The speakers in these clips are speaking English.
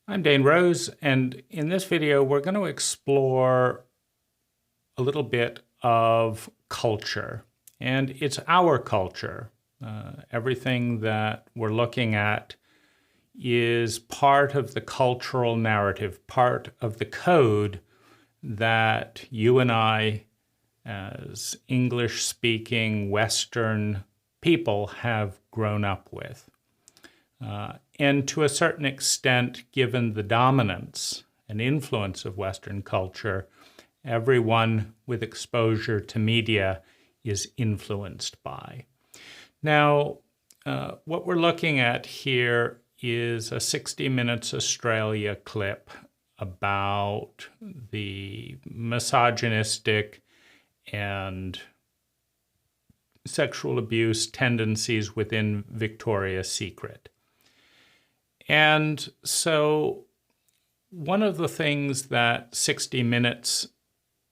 I'm Dane Rose, and in this video, we're going to explore a little bit of culture. And it's our culture. Everything that we're looking at is part of the cultural narrative, part of the code that you and I, as English-speaking Western people, have grown up with. And to a certain extent, given the dominance and influence of Western culture, everyone with exposure to media is influenced by. Now, what we're looking at here is a 60 Minutes Australia clip about the misogynistic and sexual abuse tendencies within Victoria's Secret. And so one of the things that 60 Minutes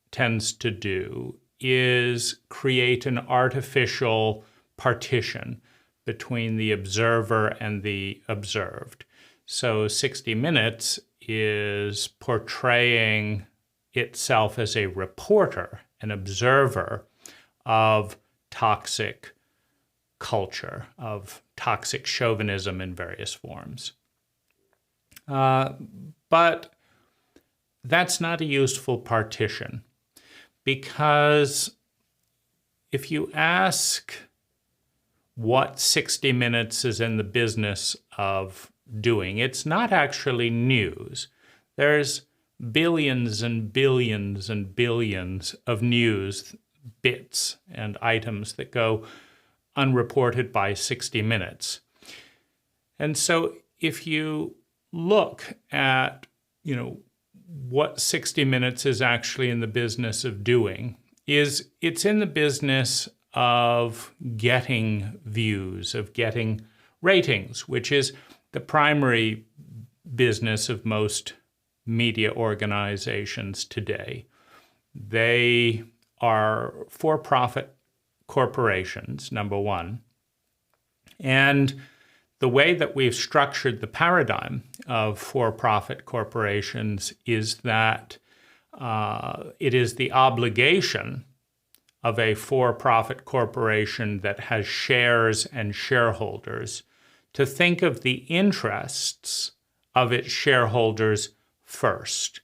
tends to do is create an artificial partition between the observer and the observed. So 60 Minutes is portraying itself as a reporter, an observer of toxic culture, of toxic chauvinism in various forms. But that's not a useful partition, because if you ask what 60 Minutes is in the business of doing, it's not actually news. There's billions and billions and billions of news bits and items that go unreported by 60 Minutes. And so if you look at, what 60 Minutes is actually in the business of doing, is it's in the business of getting views, of getting ratings, which is the primary business of most media organizations today. They are for-profit corporations, number one, and the way that we've structured the paradigm of for-profit corporations is that it is the obligation of a for-profit corporation that has shares and shareholders to think of the interests of its shareholders first.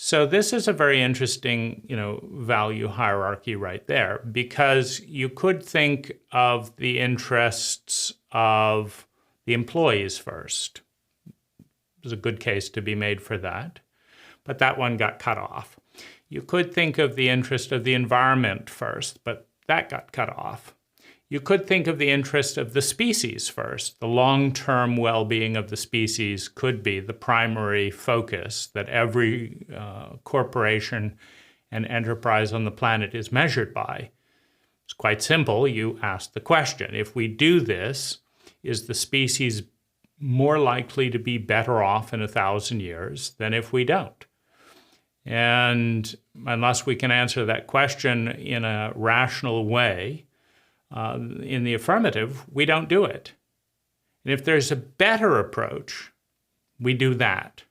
So this is a very interesting, value hierarchy right there, because you could think of the interests of the employees first. There's a good case to be made for that, but that one got cut off. You could think of the interest of the environment first, but that got cut off. You could think of the interest of the species first. The long-term well-being of the species could be the primary focus that every corporation and enterprise on the planet is measured by. It's quite simple. You ask the question, if we do this, is the species more likely to be better off in 1,000 years than if we don't? And unless we can answer that question in a rational way, in the affirmative, we don't do it. And if there's a better approach, we do that.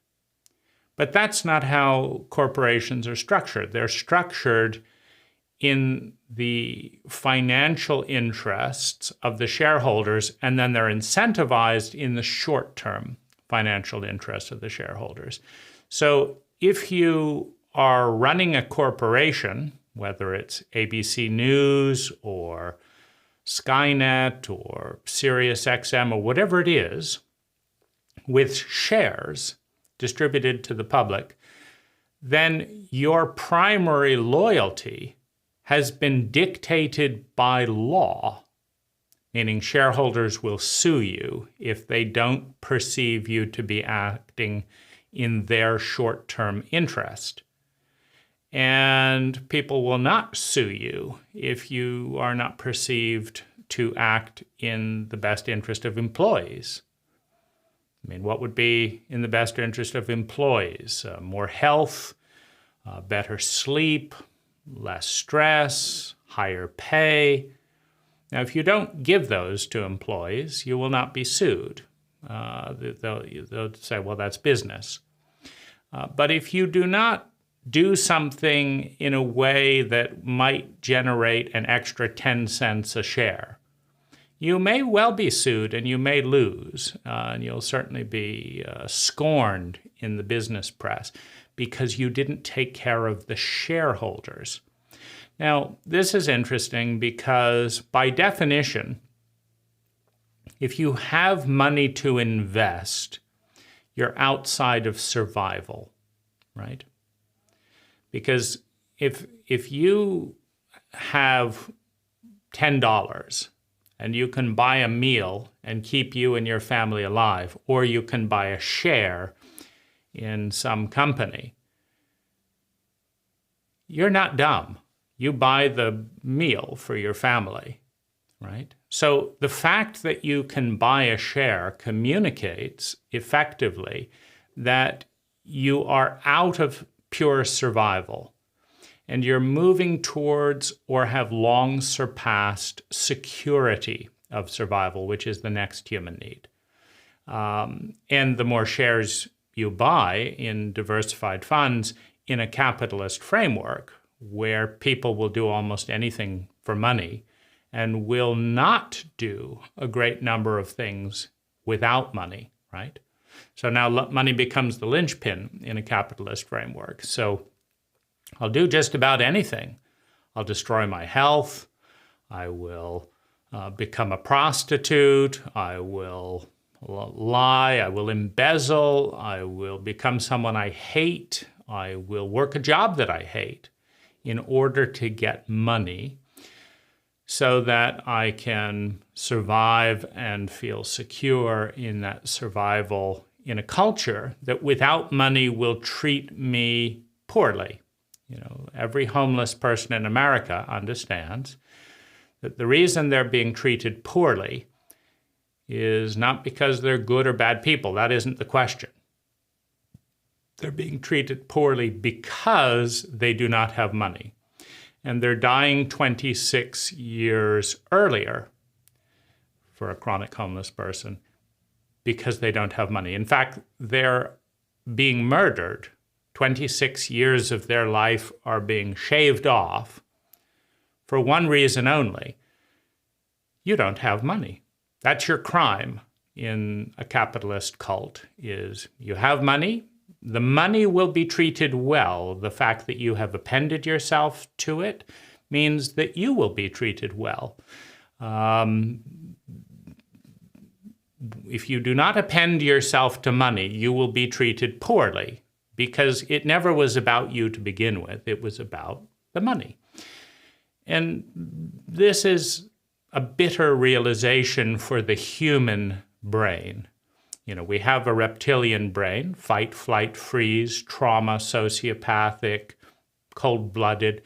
But that's not how corporations are structured. They're structured in the financial interests of the shareholders, and then they're incentivized in the short-term financial interests of the shareholders. So if you are running a corporation, whether it's ABC News or Skynet or SiriusXM or whatever it is, with shares distributed to the public, then your primary loyalty has been dictated by law, meaning shareholders will sue you if they don't perceive you to be acting in their short-term interest. And people will not sue you if you are not perceived to act in the best interest of employees. What would be in the best interest of employees? More health, better sleep, less stress, higher pay. Now, if you don't give those to employees, you will not be sued. They'll say, well, that's business. But if you do not do something in a way that might generate an extra 10 cents a share, you may well be sued and you may lose. And you'll certainly be scorned in the business press because you didn't take care of the shareholders. Now, this is interesting because by definition, if you have money to invest, you're outside of survival, right? Because if you have $10 and you can buy a meal and keep you and your family alive, or you can buy a share in some company, you're not dumb. You buy the meal for your family, right? So the fact that you can buy a share communicates effectively that you are out of pure survival and you're moving towards or have long surpassed security of survival, which is the next human need. And the more shares you buy in diversified funds in a capitalist framework where people will do almost anything for money and will not do a great number of things without money, right? So now money becomes the linchpin in a capitalist framework. So I'll do just about anything. I'll destroy my health. I will become a prostitute. I will lie. I will embezzle. I will become someone I hate. I will work a job that I hate in order to get money so that I can survive and feel secure in that survival in a culture that without money will treat me poorly. You know, every homeless person in America understands that the reason they're being treated poorly is not because they're good or bad people. That isn't the question. They're being treated poorly because they do not have money. And they're dying 26 years earlier for a chronic homeless person because they don't have money. In fact, they're being murdered. 26 years of their life are being shaved off for one reason only. You don't have money. That's your crime in a capitalist cult, is you have money. The money will be treated well. The fact that you have appended yourself to it means that you will be treated well. If you do not append yourself to money, you will be treated poorly because it never was about you to begin with. It was about the money. And this is a bitter realization for the human brain. You know, we have a reptilian brain, fight, flight, freeze, trauma, sociopathic, cold-blooded.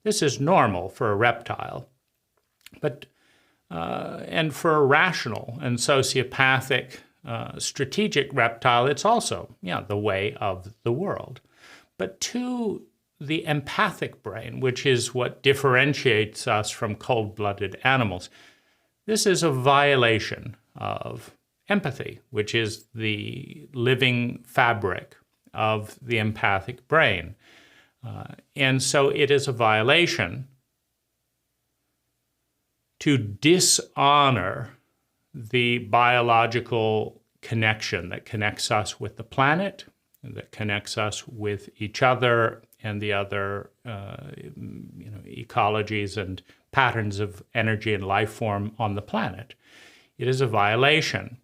This is normal for a reptile. But and for a rational and sociopathic, strategic reptile, it's also, the way of the world. But to the empathic brain, which is what differentiates us from cold-blooded animals, this is a violation of empathy, which is the living fabric of the empathic brain. And so it is a violation to dishonor the biological connection that connects us with the planet, that connects us with each other and the other ecologies and patterns of energy and life form on the planet. It is a violation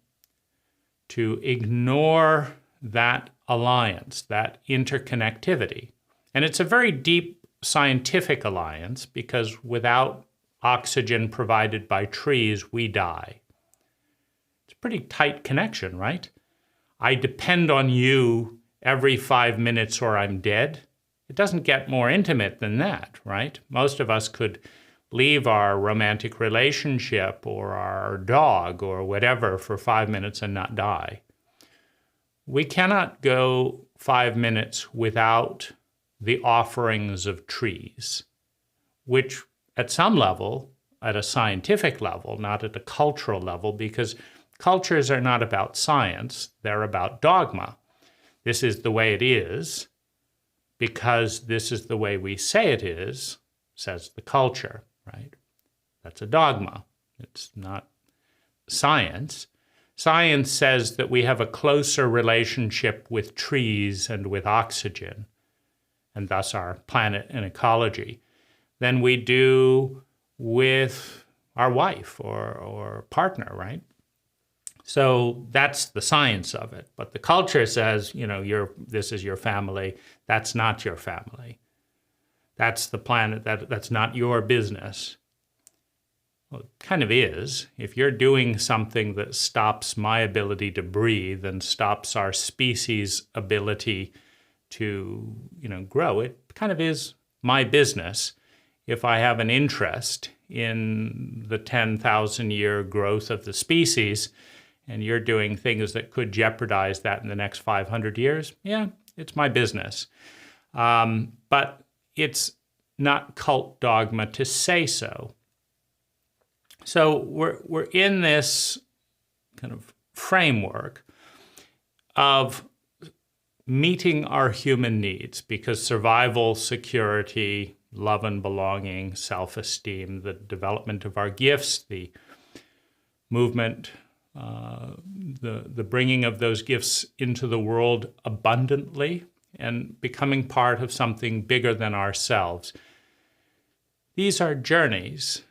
to ignore that alliance, that interconnectivity. And it's a very deep scientific alliance because without oxygen provided by trees, we die. It's a pretty tight connection, right? I depend on you every 5 minutes or I'm dead. It doesn't get more intimate than that, right? Most of us could leave our romantic relationship or our dog or whatever for 5 minutes and not die. We cannot go 5 minutes without the offerings of trees, which at some level, at a scientific level, not at a cultural level, because Cultures are not about science, they're about dogma. This is the way it is because this is the way we say it is, says the culture, right? That's a dogma. It's not science. Science says that we have a closer relationship with trees and with oxygen, and thus our planet and ecology, than we do with our wife or partner, right? So that's the science of it. But the culture says, this is your family. That's not your family. That's the planet. That's not your business. Well, it kind of is. If you're doing something that stops my ability to breathe and stops our species' ability to, grow, it kind of is my business if I have an interest in the 10,000-year growth of the species and you're doing things that could jeopardize that in the next 500 years, yeah, it's my business. But it's not cult dogma to say so. So we're in this kind of framework of meeting our human needs because survival, security, love and belonging, self-esteem, the development of our gifts, the movement, the bringing of those gifts into the world abundantly and becoming part of something bigger than ourselves. These are journeys.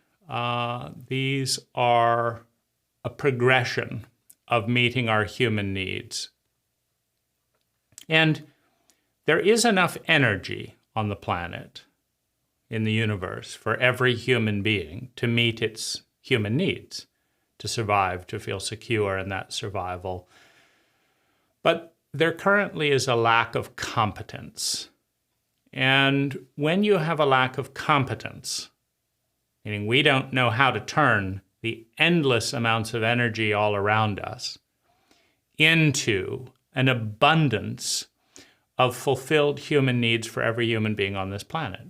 These are a progression of meeting our human needs. And there is enough energy on the planet, in the universe, for every human being to meet its human needs, to survive, to feel secure in that survival. But there currently is a lack of competence. And when you have a lack of competence, meaning we don't know how to turn the endless amounts of energy all around us into an abundance of fulfilled human needs for every human being on this planet.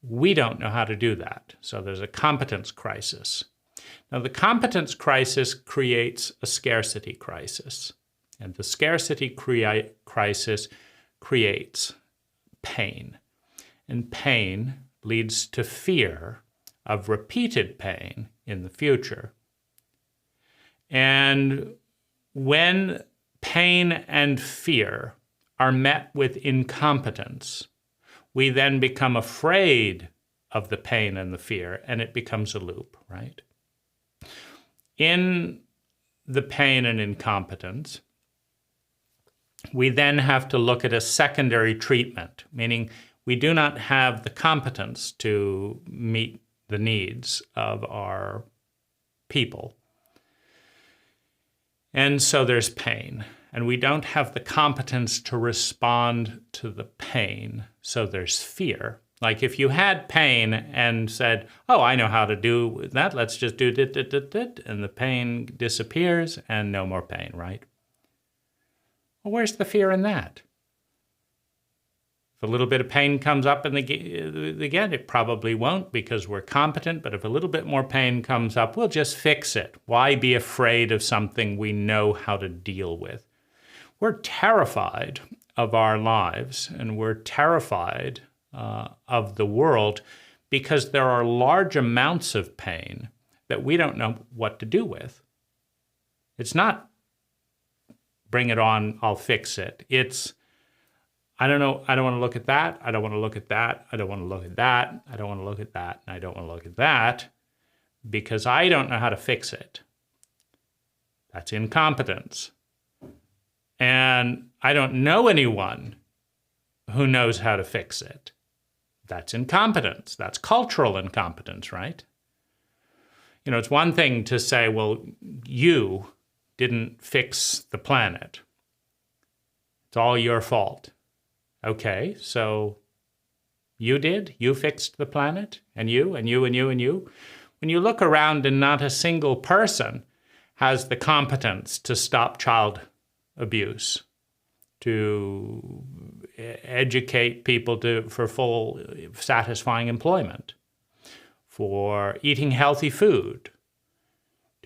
We don't know how to do that. So there's a competence crisis. Now, the competence crisis creates a scarcity crisis. And the scarcity crisis creates pain. And pain leads to fear of repeated pain in the future. And when pain and fear are met with incompetence, we then become afraid of the pain and the fear, and it becomes a loop, right? In the pain and incompetence, we then have to look at a secondary treatment, meaning we do not have the competence to meet the needs of our people. And so there's pain. And we don't have the competence to respond to the pain. So there's fear. Like if you had pain and said, oh, I know how to do that, let's just do dit, and the pain disappears and no more pain, right? Well, where's the fear in that? If a little bit of pain comes up again, it probably won't because we're competent, but if a little bit more pain comes up, we'll just fix it. Why be afraid of something we know how to deal with? We're terrified of our lives, and we're terrified of the world because there are large amounts of pain that we don't know what to do with. It's not, bring it on, I'll fix it. It's, I don't know, I don't want to look at that, I don't want to look at that, I don't want to look at that, I don't want to look at that, and I don't want to look at that, because I don't know how to fix it. That's incompetence. And I don't know anyone who knows how to fix it. That's incompetence. That's cultural incompetence, right? You know, it's one thing to say, well, you didn't fix the planet. It's all your fault. Okay, so you did? You fixed the planet? And you, and you, and you, and you? When you look around and not a single person has the competence to stop child abuse, to educate people for full, satisfying employment, for eating healthy food,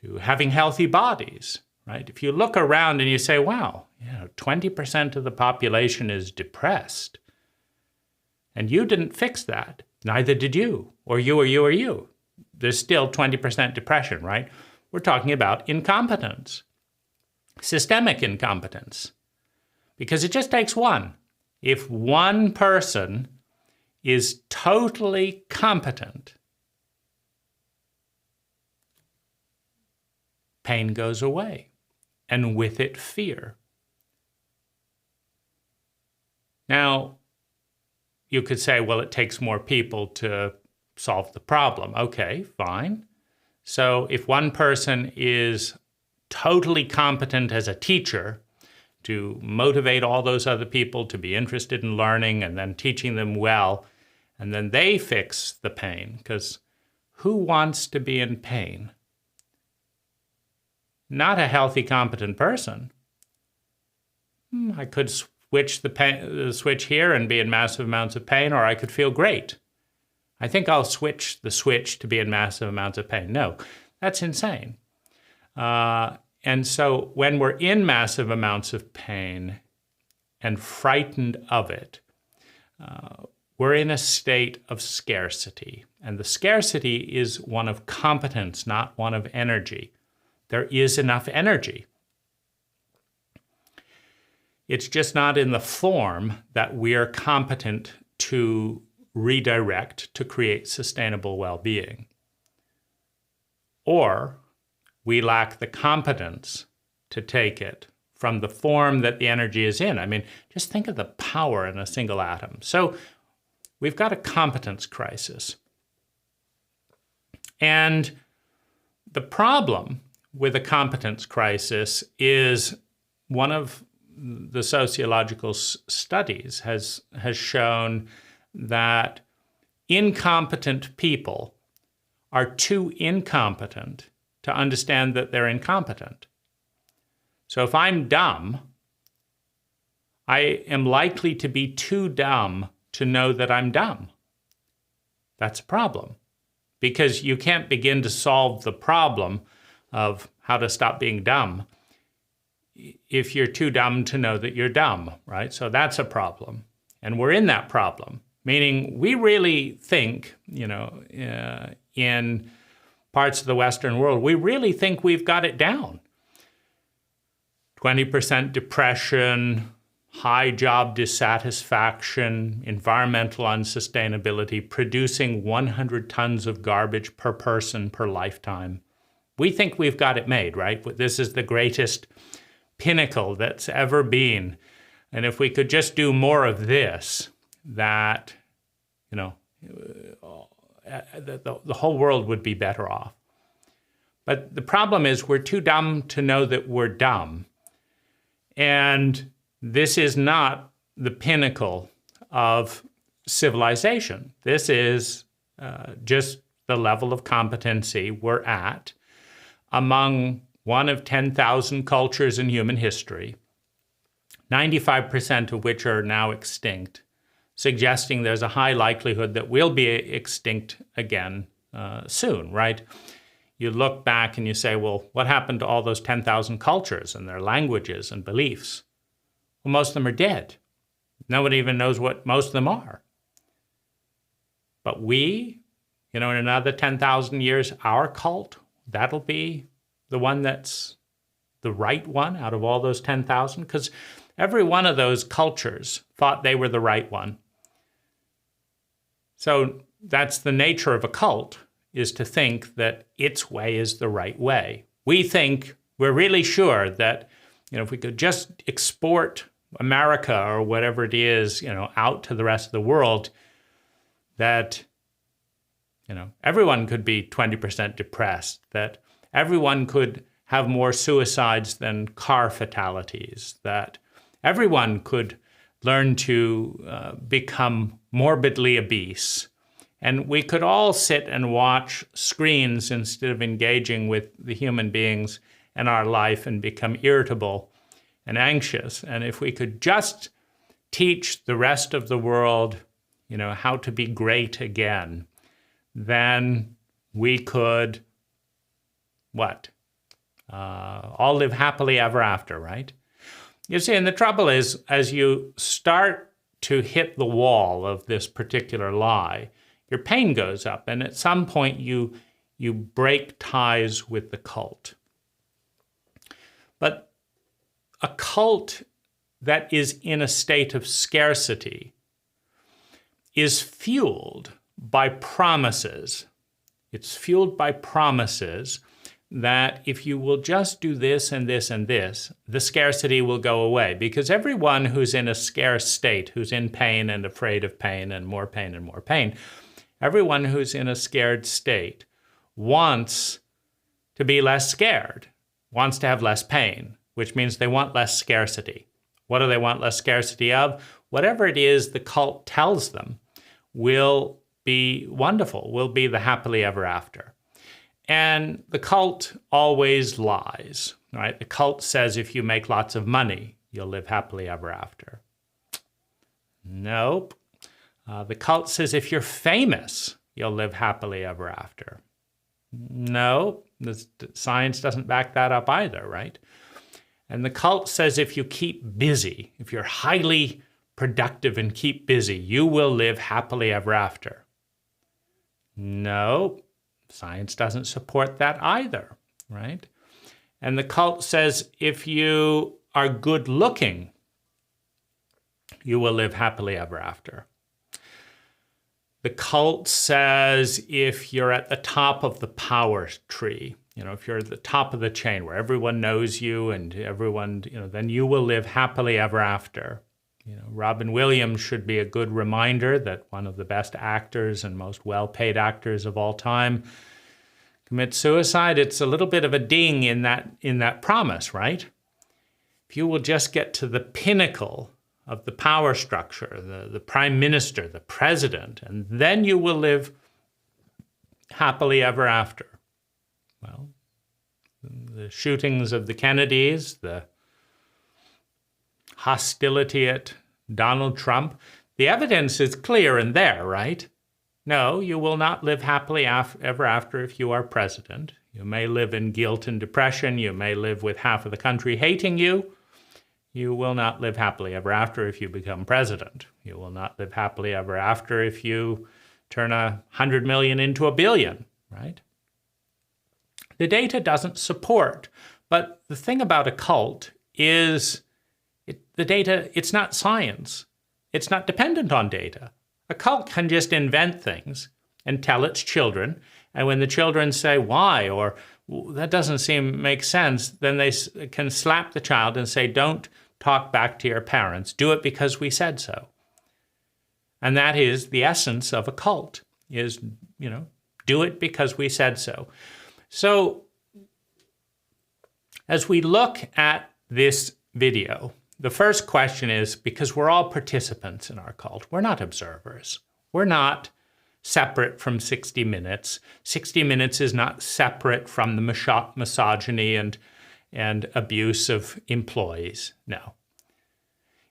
to having healthy bodies, right? If you look around and you say, wow, 20% of the population is depressed, and you didn't fix that, neither did you, or you, or you, or you. There's still 20% depression, right? We're talking about incompetence, systemic incompetence, because it just takes one. If one person is totally competent, pain goes away, and with it, fear. Now, you could say, well, it takes more people to solve the problem. Okay, fine. So if one person is totally competent as a teacher to motivate all those other people to be interested in learning and then teaching them well, and then they fix the pain, because who wants to be in pain? Not a healthy, competent person. I could switch the switch here and be in massive amounts of pain, or I could feel great. I think I'll switch the switch to be in massive amounts of pain. No, that's insane. And so when we're in massive amounts of pain and frightened of it, we're in a state of scarcity. And the scarcity is one of competence, not one of energy. There is enough energy. It's just not in the form that we are competent to redirect to create sustainable well-being. Or we lack the competence to take it from the form that the energy is in. I mean, just think of the power in a single atom. So we've got a competence crisis. And the problem with a competence crisis is one of the sociological studies has shown that incompetent people are too incompetent to understand that they're incompetent. So if I'm dumb, I am likely to be too dumb to know that I'm dumb. That's a problem, because you can't begin to solve the problem of how to stop being dumb if you're too dumb to know that you're dumb, right? So that's a problem. And we're in that problem, meaning we really think, in parts of the Western world, we really think we've got it down. 20% depression, high job dissatisfaction, environmental unsustainability, producing 100 tons of garbage per person per lifetime. We think we've got it made, right? This is the greatest pinnacle that's ever been. And if we could just do more of this, that, the whole world would be better off. But the problem is we're too dumb to know that we're dumb. And this is not the pinnacle of civilization. This is just the level of competency we're at among one of 10,000 cultures in human history, 95% of which are now extinct, suggesting there's a high likelihood that we'll be extinct again soon, right? You look back and you say, well, what happened to all those 10,000 cultures and their languages and beliefs? Well, most of them are dead. Nobody even knows what most of them are. But we, in another 10,000 years, our cult, that'll be the one that's the right one out of all those 10,000, because every one of those cultures thought they were the right one. So that's the nature of a cult, is to think that its way is the right way. We think, we're really sure that, if we could just export America or whatever it is, out to the rest of the world, that, everyone could be 20% depressed, that everyone could have more suicides than car fatalities, that everyone could learn to become morbidly obese. And we could all sit and watch screens instead of engaging with the human beings in our life and become irritable and anxious. And if we could just teach the rest of the world, how to be great again, then we could, All live happily ever after, right? You see, and the trouble is, as you start to hit the wall of this particular lie, your pain goes up, and at some point you break ties with the cult. But a cult that is in a state of scarcity is fueled by promises. It's fueled by promises that if you will just do this and this and this, the scarcity will go away. Because everyone who's in a scarce state, who's in pain and afraid of pain and more pain and more pain, everyone who's in a scared state wants to be less scared, wants to have less pain, which means they want less scarcity. What do they want less scarcity of? Whatever it is the cult tells them will be wonderful, will be the happily ever after. And the cult always lies, right? The cult says if you make lots of money, you'll live happily ever after. Nope. The cult says if you're famous, you'll live happily ever after. No, the science doesn't back that up either, right? And the cult says if you keep busy, if you're highly productive and keep busy, you will live happily ever after. No, science doesn't support that either, right? And the cult says if you are good looking, you will live happily ever after. The cult says if you're at the top of the power tree, if you're at the top of the chain where everyone knows you and everyone, then you will live happily ever after. Robin Williams should be a good reminder that one of the best actors and most well-paid actors of all time commits suicide. It's a little bit of a ding in that promise, right? If you will just get to the pinnacle of the power structure, the prime minister, the president, and then you will live happily ever after. Well, the shootings of the Kennedys, the hostility at Donald Trump, the evidence is clear and there, right? No, you will not live happily ever after if you are president. You may live in guilt and depression. You may live with half of the country hating you. You will not live happily ever after if you become president. You will not live happily ever after if you turn 100 million into a billion, right? The data doesn't support, but the thing about a cult is the data, it's not science. It's not dependent on data. A cult can just invent things and tell its children, and when the children say why or that doesn't make sense, then they can slap the child and say, don't talk back to your parents. Do it because we said so. And that is the essence of a cult, is, do it because we said so. So as we look at this video, the first question is, because we're all participants in our cult, we're not observers. We're not separate from 60 Minutes. 60 Minutes is not separate from the misogyny and abuse of employees. No.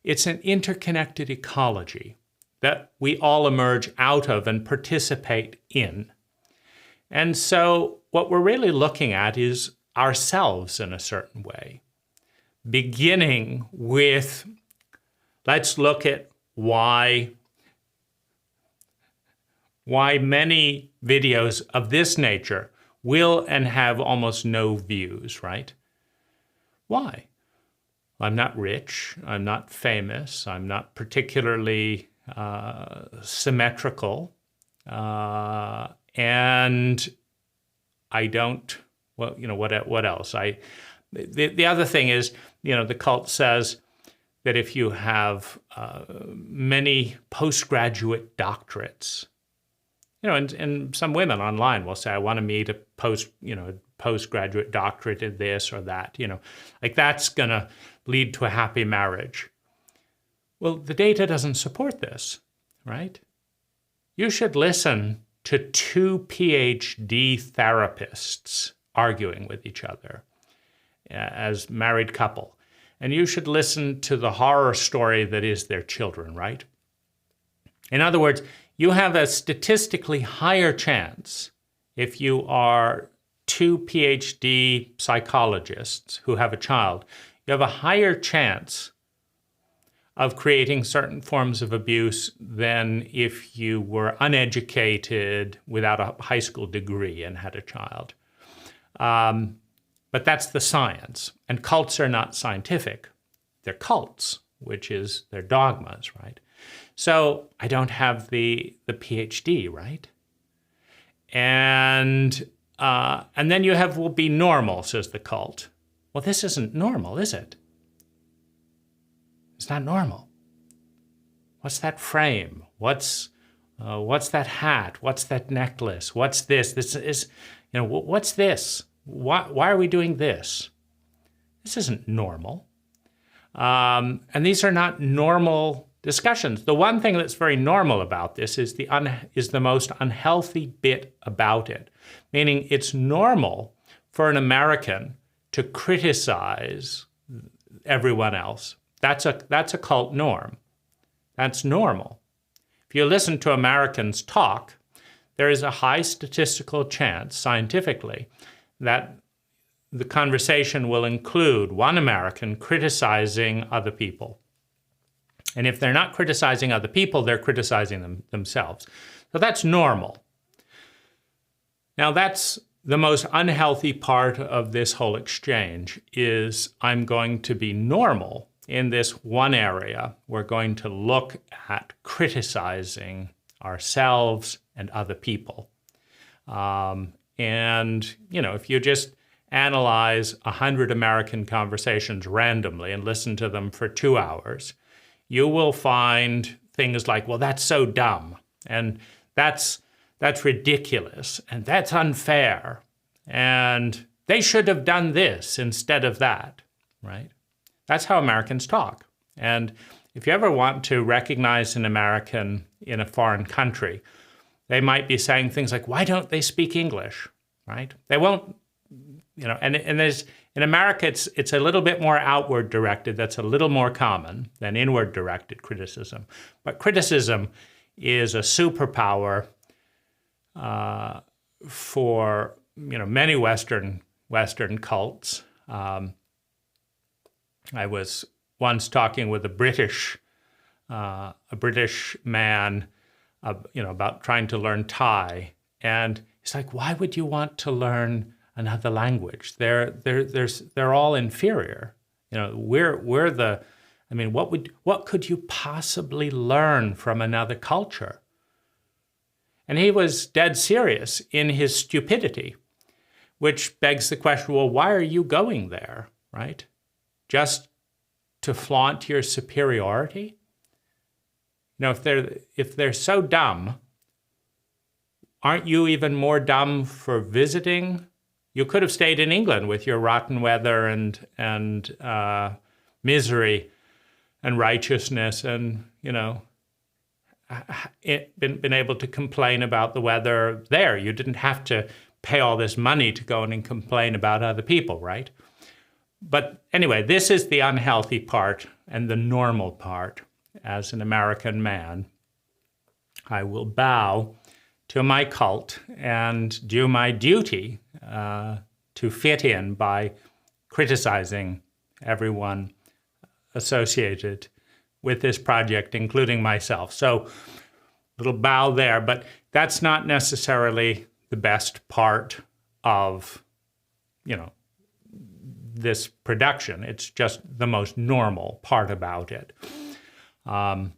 It's an interconnected ecology that we all emerge out of and participate in. And so what we're really looking at is ourselves in a certain way. Beginning with, let's look at why many videos of this nature will and have almost no views, right? Why? I'm not rich, I'm not famous, I'm not particularly symmetrical, and I don't, what else? The other thing is, the cult says that if you have many postgraduate doctorates, and some women online will say, I want to meet a postgraduate doctorate in this or that, like that's going to lead to a happy marriage. Well, the data doesn't support this, right? You should listen to two PhD therapists arguing with each other as married couple. And you should listen to the horror story that is their children, right? In other words, you have a statistically higher chance if you are two PhD psychologists who have a child, you have a higher chance of creating certain forms of abuse than if you were uneducated without a high school degree and had a child. But that's the science. And cults are not scientific. They're cults, which is their dogmas, right? So I don't have the PhD, right? And then you have, will be normal, says the cult. Well, this isn't normal, is it? It's not normal. What's that frame? What's that hat? What's that necklace? What's this? This is, what's this? Why are we doing this? This isn't normal. And these are not normal discussions. The one thing that's very normal about this is the most unhealthy bit about it, meaning it's normal for an American to criticize everyone else. That's a cult norm. That's normal. If you listen to Americans talk, there is a high statistical chance, scientifically, that the conversation will include one American criticizing other people. And if they're not criticizing other people, they're criticizing themselves. So that's normal. Now that's the most unhealthy part of this whole exchange is I'm going to be normal in this one area. We're going to look at criticizing ourselves and other people. And, if you just analyze 100 American conversations randomly and listen to them for 2 hours, you will find things like, well, that's so dumb, and that's ridiculous, and that's unfair, and they should have done this instead of that, right? That's how Americans talk. And if you ever want to recognize an American in a foreign country, they might be saying things like, why don't they speak English, right? They won't, and there's, in America, it's a little bit more outward directed. That's a little more common than inward directed criticism. But criticism is a superpower for, many Western cults. I was once talking with a British man, about trying to learn Thai, and it's like, why would you want to learn another language? They're all inferior. We're the. I mean, what could you possibly learn from another culture? And he was dead serious in his stupidity, which begs the question: well, why are you going there, right? Just to flaunt your superiority? If they're so dumb, aren't you even more dumb for visiting? You could have stayed in England with your rotten weather and misery and righteousness, and been able to complain about the weather there. You didn't have to pay all this money to go in and complain about other people, right? But anyway, this is the unhealthy part, and the normal part. As an American man, I will bow to my cult and do my duty to fit in by criticizing everyone associated with this project, including myself. So, little bow there, but that's not necessarily the best part of, this production. It's just the most normal part about it. And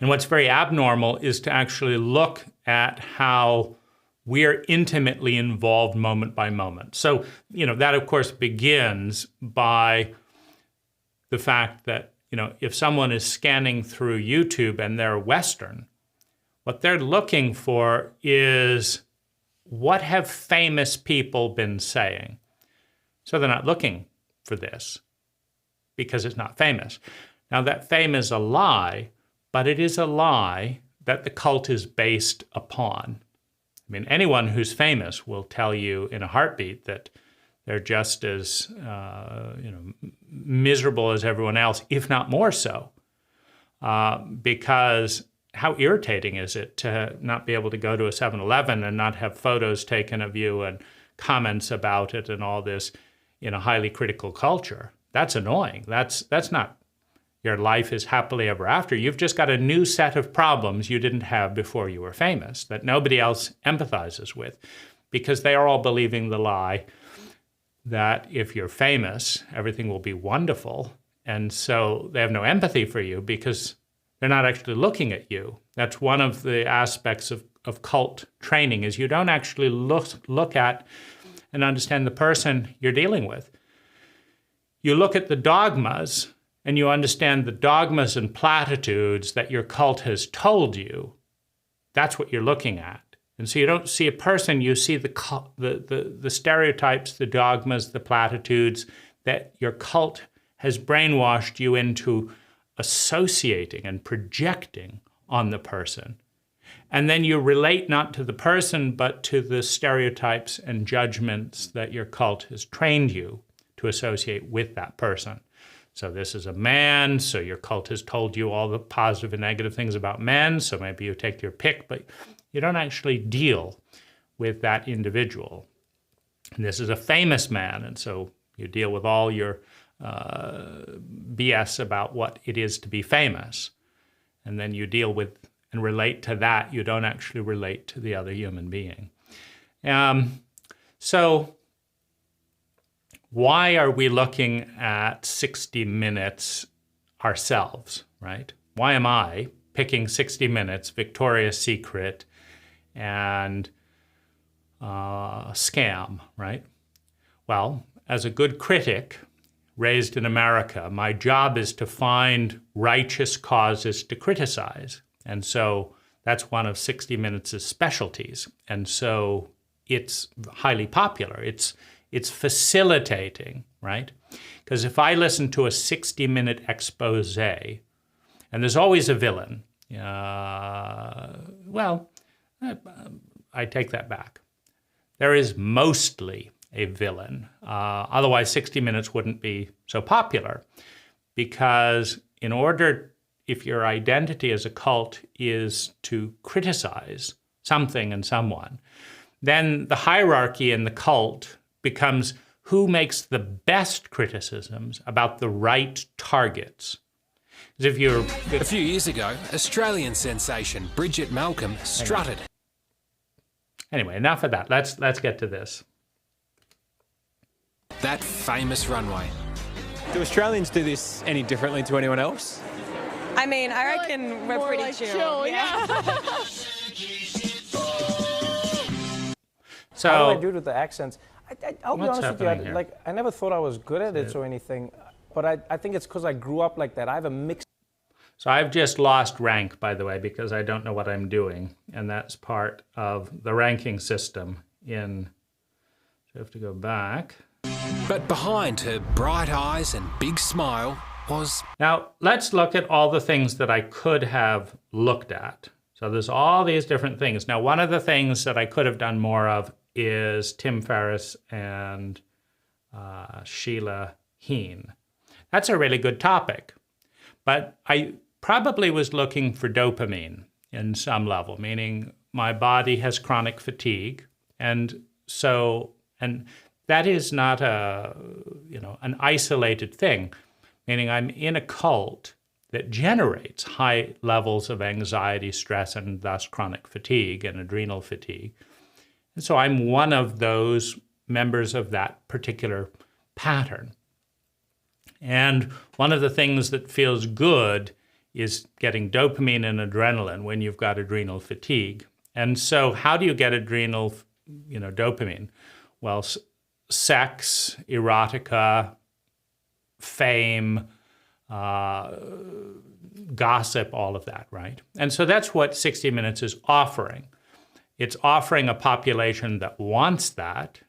what's very abnormal is to actually look at how we're intimately involved moment by moment. So, that of course begins by the fact that, if someone is scanning through YouTube and they're Western, what they're looking for is, what have famous people been saying? So they're not looking for this because it's not famous. Now, that fame is a lie, but it is a lie that the cult is based upon. I mean, anyone who's famous will tell you in a heartbeat that they're just as miserable as everyone else, if not more so, because how irritating is it to not be able to go to a 7-Eleven and not have photos taken of you and comments about it and all this in a highly critical culture? That's annoying. That's not your life is happily ever after. You've just got a new set of problems you didn't have before you were famous that nobody else empathizes with, because they are all believing the lie that if you're famous, everything will be wonderful. And so they have no empathy for you because they're not actually looking at you. That's one of the aspects of cult training, is you don't actually look at and understand the person you're dealing with. You look at the dogmas and you understand the dogmas and platitudes that your cult has told you. That's what you're looking at. And so you don't see a person, you see the stereotypes, the dogmas, the platitudes that your cult has brainwashed you into associating and projecting on the person. And then you relate not to the person, but to the stereotypes and judgments that your cult has trained you to associate with that person. So this is a man, so your cult has told you all the positive and negative things about men, so maybe you take your pick, but you don't actually deal with that individual. And this is a famous man, and so you deal with all your BS about what it is to be famous. And then you deal with and relate to that. You don't actually relate to the other human being. So why are we looking at 60 Minutes ourselves, right? Why am I picking 60 Minutes, Victoria's Secret, and Scam, right? Well, as a good critic raised in America, my job is to find righteous causes to criticize. And so that's one of 60 Minutes' specialties. And so it's highly popular. It's facilitating, right? Because if I listen to a 60-minute expose, and there's always a villain, I take that back. There is mostly a villain. Otherwise, 60 Minutes wouldn't be so popular, because if your identity as a cult is to criticize something and someone, then the hierarchy in the cult becomes who makes the best criticisms about the right targets. If you're... A few years ago, Australian sensation Bridget Malcolm strutted. Anyway, enough of that. Let's get to this. That famous runway. Do Australians do this any differently to anyone else? I mean, I reckon we're pretty chill. Yeah. So, how do I do with the accents? I'll be what's honest with you, happening here? I never thought I was good at it or anything, but I think it's because I grew up like that. I have a mixed... So I've just lost rank, by the way, because I don't know what I'm doing, and that's part of the ranking system in... So I have to go back. But behind her bright eyes and big smile was... Now, let's look at all the things that I could have looked at. So there's all these different things. Now, one of the things that I could have done more of is Tim Ferriss and Sheila Heen. That's a really good topic. But I probably was looking for dopamine in some level, meaning my body has chronic fatigue. And that is not an isolated thing, meaning I'm in a cult that generates high levels of anxiety, stress, and thus chronic fatigue and adrenal fatigue. And so I'm one of those members of that particular pattern. And one of the things that feels good is getting dopamine and adrenaline when you've got adrenal fatigue. And so how do you get adrenal, dopamine? Well, sex, erotica, fame, gossip, all of that, right? And so that's what 60 Minutes is offering. It's offering a population that wants that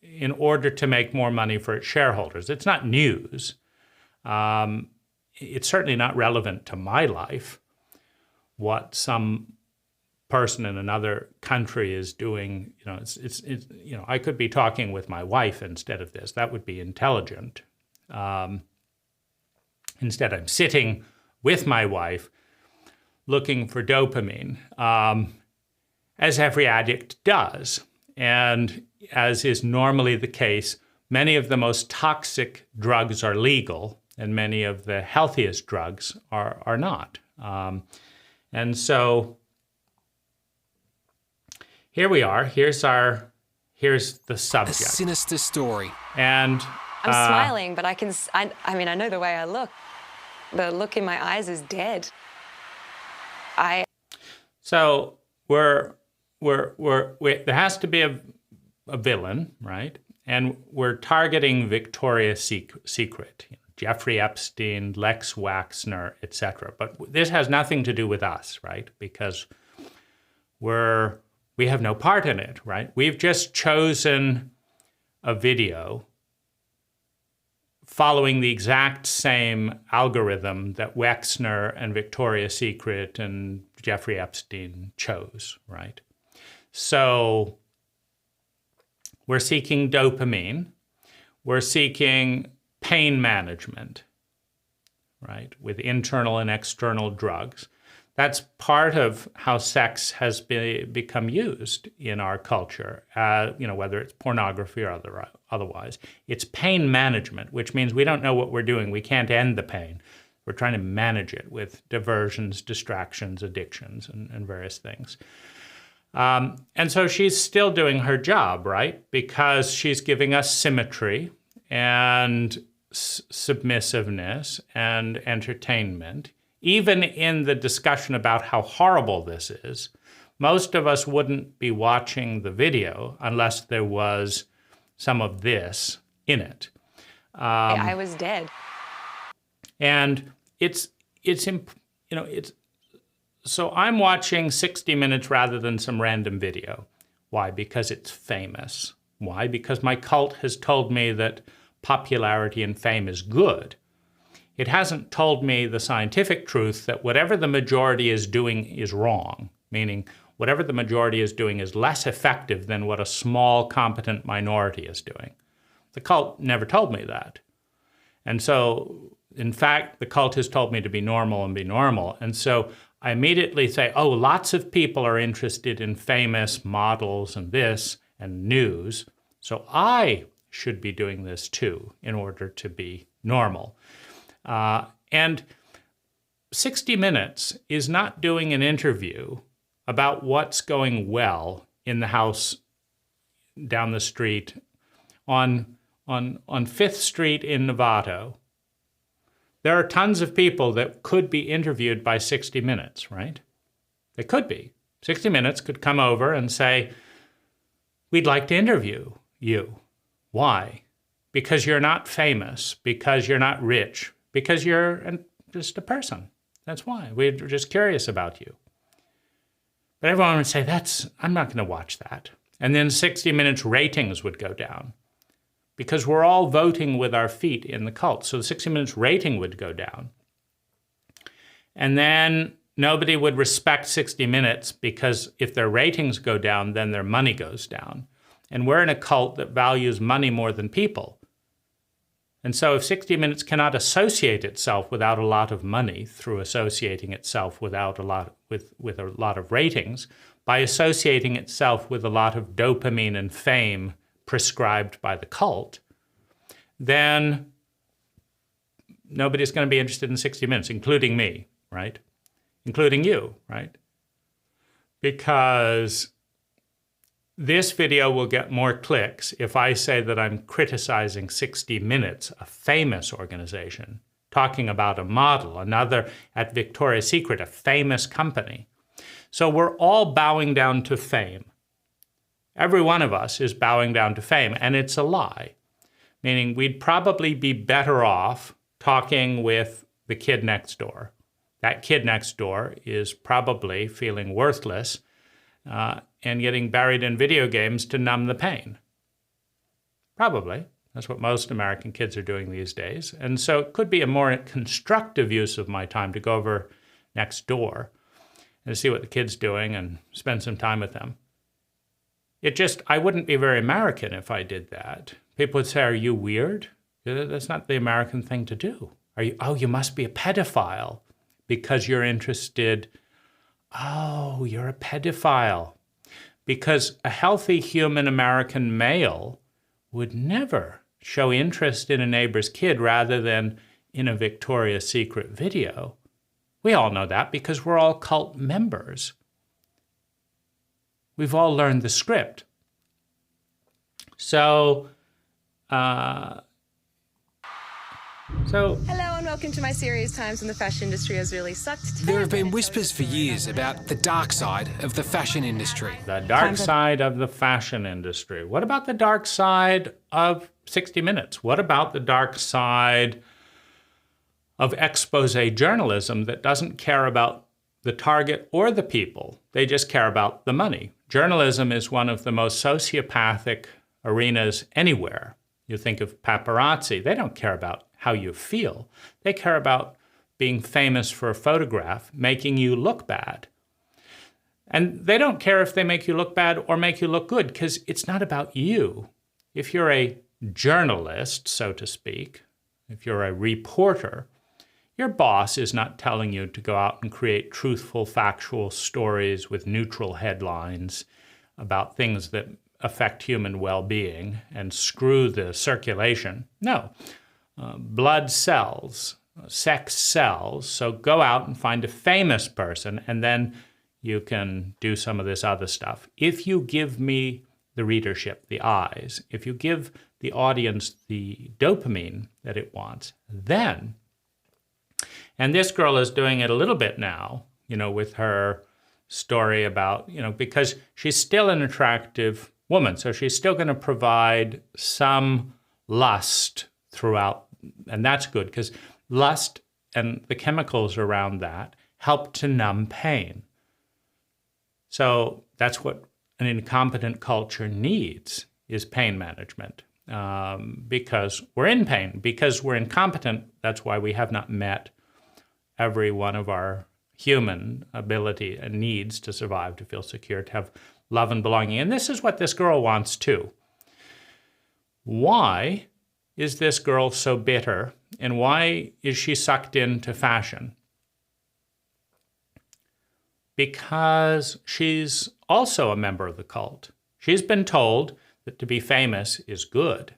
in order to make more money for its shareholders. It's not news. It's certainly not relevant to my life. What some person in another country is doing, I could be talking with my wife instead of this. That would be intelligent. Instead, I'm sitting with my wife, looking for dopamine, as every addict does. And as is normally the case, many of the most toxic drugs are legal, and many of the healthiest drugs are not. And so here we are. Here's the subject. A sinister story. And I'm smiling, but I mean, I know the way I look. The look in my eyes is dead. So there has to be a villain, right? And we're targeting Victoria's Secret, Jeffrey Epstein, Lex Wexner, etc. But this has nothing to do with us, right? Because we have no part in it, right? We've just chosen a video following the exact same algorithm that Wexner and Victoria's Secret and Jeffrey Epstein chose, right? So we're seeking dopamine. We're seeking pain management, right, with internal and external drugs. That's part of how sex has become used in our culture, whether it's pornography or otherwise. It's pain management, which means we don't know what we're doing. We can't end the pain. We're trying to manage it with diversions, distractions, addictions, and various things. And so she's still doing her job, right? Because she's giving us symmetry and submissiveness and entertainment. Even in the discussion about how horrible this is, most of us wouldn't be watching the video unless there was some of this in it. I was dead. And so I'm watching 60 Minutes rather than some random video. Why? Because it's famous. Why? Because my cult has told me that popularity and fame is good. It hasn't told me the scientific truth that whatever the majority is doing is wrong, meaning whatever the majority is doing is less effective than what a small, competent minority is doing. The cult never told me that. And so, in fact, the cult has told me to be normal and be normal. And so I immediately say, oh, lots of people are interested in famous models and this and news, so I should be doing this too in order to be normal. And 60 Minutes is not doing an interview about what's going well in the house down the street on 5th Street in Novato. There are tons of people that could be interviewed by 60 Minutes, right? They could be. 60 Minutes could come over and say, we'd like to interview you. Why? Because you're not famous, because you're not rich, because you're just a person. That's why. We're just curious about you. But everyone would say, I'm not going to watch that. And then 60 Minutes ratings would go down because we're all voting with our feet in the cult. So the 60 Minutes rating would go down. And then nobody would respect 60 Minutes because if their ratings go down, then their money goes down. And we're in a cult that values money more than people. And so if 60 Minutes cannot associate itself without a lot of money through associating itself with a lot of ratings, by associating itself with a lot of dopamine and fame prescribed by the cult, then nobody's going to be interested in 60 Minutes, including me, right? Including you, right? Because this video will get more clicks if I say that I'm criticizing 60 Minutes, a famous organization, talking about a model, another at Victoria's Secret, a famous company. So we're all bowing down to fame. Every one of us is bowing down to fame, and it's a lie. Meaning we'd probably be better off talking with the kid next door. That kid next door is probably feeling worthless and getting buried in video games to numb the pain. Probably. That's what most American kids are doing these days. And so it could be a more constructive use of my time to go over next door and see what the kid's doing and spend some time with them. I wouldn't be very American if I did that. People would say, are you weird? That's not the American thing to do. You must be a pedophile because you're interested oh, you're a pedophile. Because a healthy human American male would never show interest in a neighbor's kid rather than in a Victoria's Secret video. We all know that because we're all cult members. We've all learned the script. So, Hello and welcome to my series, Times in the Fashion Industry Has Really Sucked. There have been whispers for years about the dark side of the fashion industry. the dark side of the fashion industry. What about the dark side of 60 Minutes? What about the dark side of expose journalism that doesn't care about the target or the people? They just care about the money. Journalism is one of the most sociopathic arenas anywhere. You think of paparazzi, they don't care about how you feel. They care about being famous for a photograph, making you look bad. And they don't care if they make you look bad or make you look good, because it's not about you. If you're a journalist, so to speak, if you're a reporter, your boss is not telling you to go out and create truthful, factual stories with neutral headlines about things that affect human well-being and screw the circulation. No. Blood sells, sex sells, so go out and find a famous person, and then you can do some of this other stuff. If you give me the readership, the eyes, if you give the audience the dopamine that it wants, then, and this girl is doing it a little bit now, with her story about, because she's still an attractive woman, so she's still going to provide some lust throughout. And that's good, because lust and the chemicals around that help to numb pain. So that's what an incompetent culture needs, is pain management, because we're in pain. Because we're incompetent, that's why we have not met every one of our human ability and needs to survive, to feel secure, to have love and belonging. And this is what this girl wants too. Why is this girl so bitter, and why is she sucked into fashion? Because she's also a member of the cult. She's been told that to be famous is good.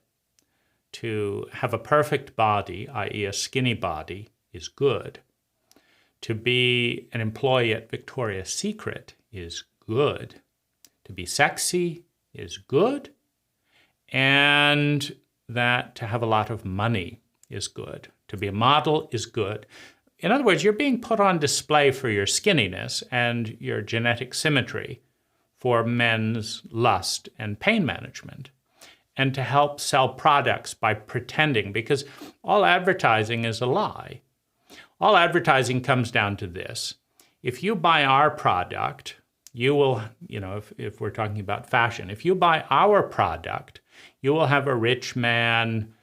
To have a perfect body, i.e. a skinny body, is good. To be an employee at Victoria's Secret is good. To be sexy is good. And that to have a lot of money is good. To be a model is good. In other words, you're being put on display for your skinniness and your genetic symmetry for men's lust and pain management, and to help sell products by pretending, because all advertising is a lie. All advertising comes down to this. If you buy our product, you will, if we're talking about fashion, if you buy our product, you will have a rich man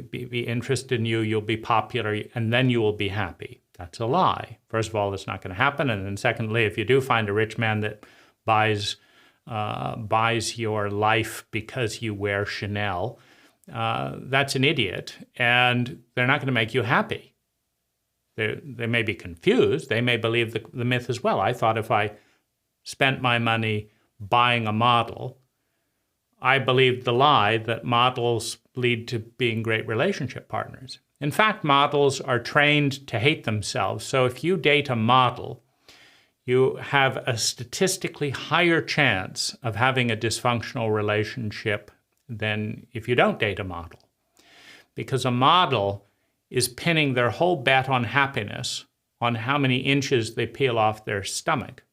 be interested in you, you'll be popular, and then you will be happy. That's a lie. First of all, that's not going to happen. And then secondly, if you do find a rich man that buys your life because you wear Chanel, that's an idiot, and they're not going to make you happy. They may be confused. They may believe the myth as well. I thought if I spent my money buying a model, I believed the lie that models lead to being great relationship partners. In fact, models are trained to hate themselves. So if you date a model, you have a statistically higher chance of having a dysfunctional relationship than if you don't date a model. Because a model is pinning their whole bet on happiness on how many inches they peel off their stomach,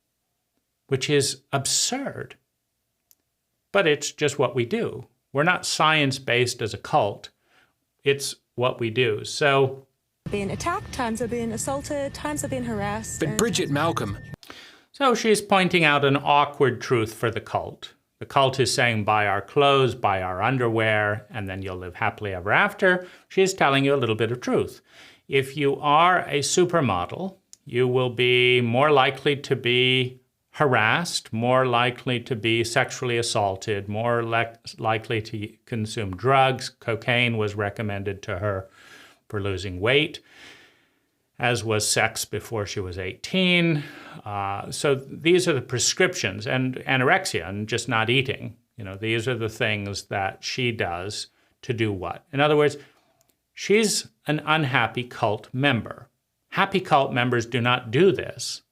which is absurd. But it's just what we do. We're not science-based as a cult. It's what we do. So, Being attacked, times I've been assaulted, times I've been harassed. But Bridget Malcolm, so she's pointing out an awkward truth for the cult. The cult is saying, buy our clothes, buy our underwear, and then you'll live happily ever after. She's telling you a little bit of truth. If you are a supermodel, you will be more likely to be harassed, more likely to be sexually assaulted, more likely to consume drugs. Cocaine was recommended to her for losing weight. as was sex before she was 18. So these are the prescriptions, and anorexia and just not eating. These are the things that she does to do what? In other words, she's an unhappy cult member. Happy cult members do not do this.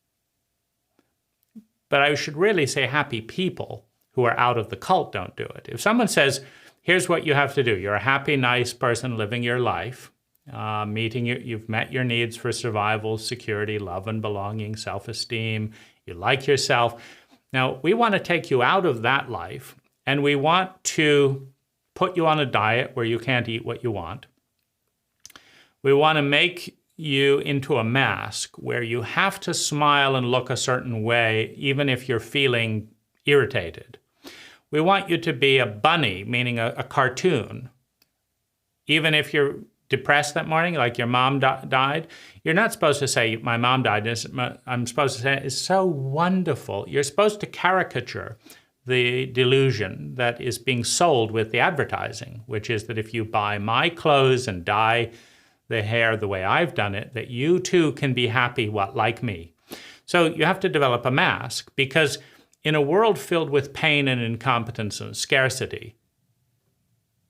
But I should really say happy people who are out of the cult don't do it. If someone says, here's what you have to do. You're a happy, nice person living your life, you've met your needs for survival, security, love and belonging, self-esteem. You like yourself. Now, we want to take you out of that life, and we want to put you on a diet where you can't eat what you want. We want to make you into a mask where you have to smile and look a certain way, even if you're feeling irritated. We want you to be a bunny, meaning a cartoon. Even if you're depressed that morning, like your mom died, you're not supposed to say, my mom died. I'm supposed to say, it's so wonderful. You're supposed to caricature the delusion that is being sold with the advertising, which is that if you buy my clothes and dye the hair the way I've done it, that you too can be happy, like me. So you have to develop a mask, because in a world filled with pain and incompetence and scarcity,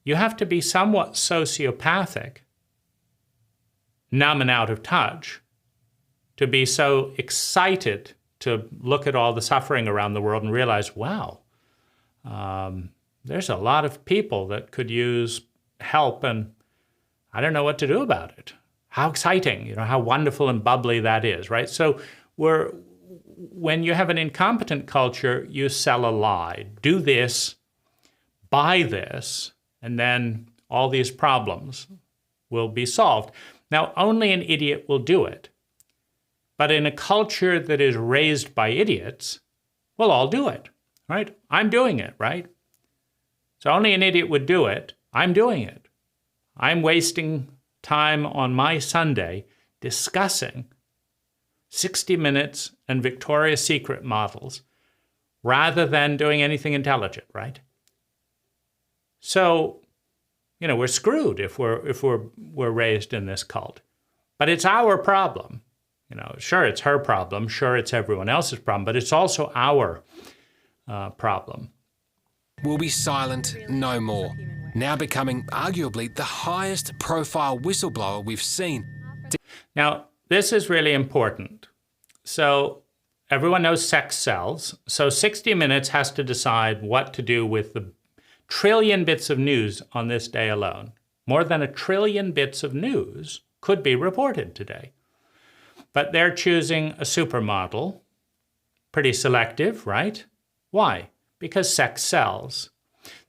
you have to be somewhat sociopathic, numb and out of touch, to be so excited to look at all the suffering around the world and realize, wow, there's a lot of people that could use help, and I don't know what to do about it. How exciting, how wonderful and bubbly that is, right? So when you have an incompetent culture, you sell a lie. Do this, buy this, and then all these problems will be solved. Now, only an idiot will do it. But in a culture that is raised by idiots, we'll all do it, right? I'm doing it, right? So only an idiot would do it. I'm doing it. I'm wasting time on my Sunday discussing 60 Minutes and Victoria's Secret models rather than doing anything intelligent, right? So, we're screwed if we're raised in this cult. But it's our problem. Sure, it's her problem. Sure, it's everyone else's problem. But it's also our problem. Will be silent no more. Now becoming arguably the highest profile whistleblower we've seen. Now, this is really important. So everyone knows sex sells. So 60 Minutes has to decide what to do with the trillion bits of news on this day alone. More than 1 trillion bits of news could be reported today. But they're choosing a supermodel. Pretty selective, right? Why? Because sex sells.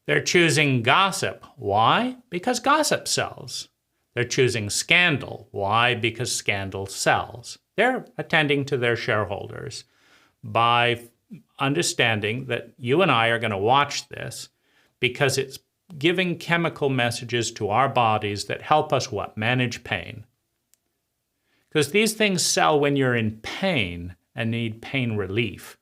They're choosing gossip. Why? Because gossip sells. They're choosing scandal. Why? Because scandal sells. They're attending to their shareholders by understanding that you and I are going to watch this because it's giving chemical messages to our bodies that help us what? Manage pain. Because these things sell when you're in pain and need pain relief.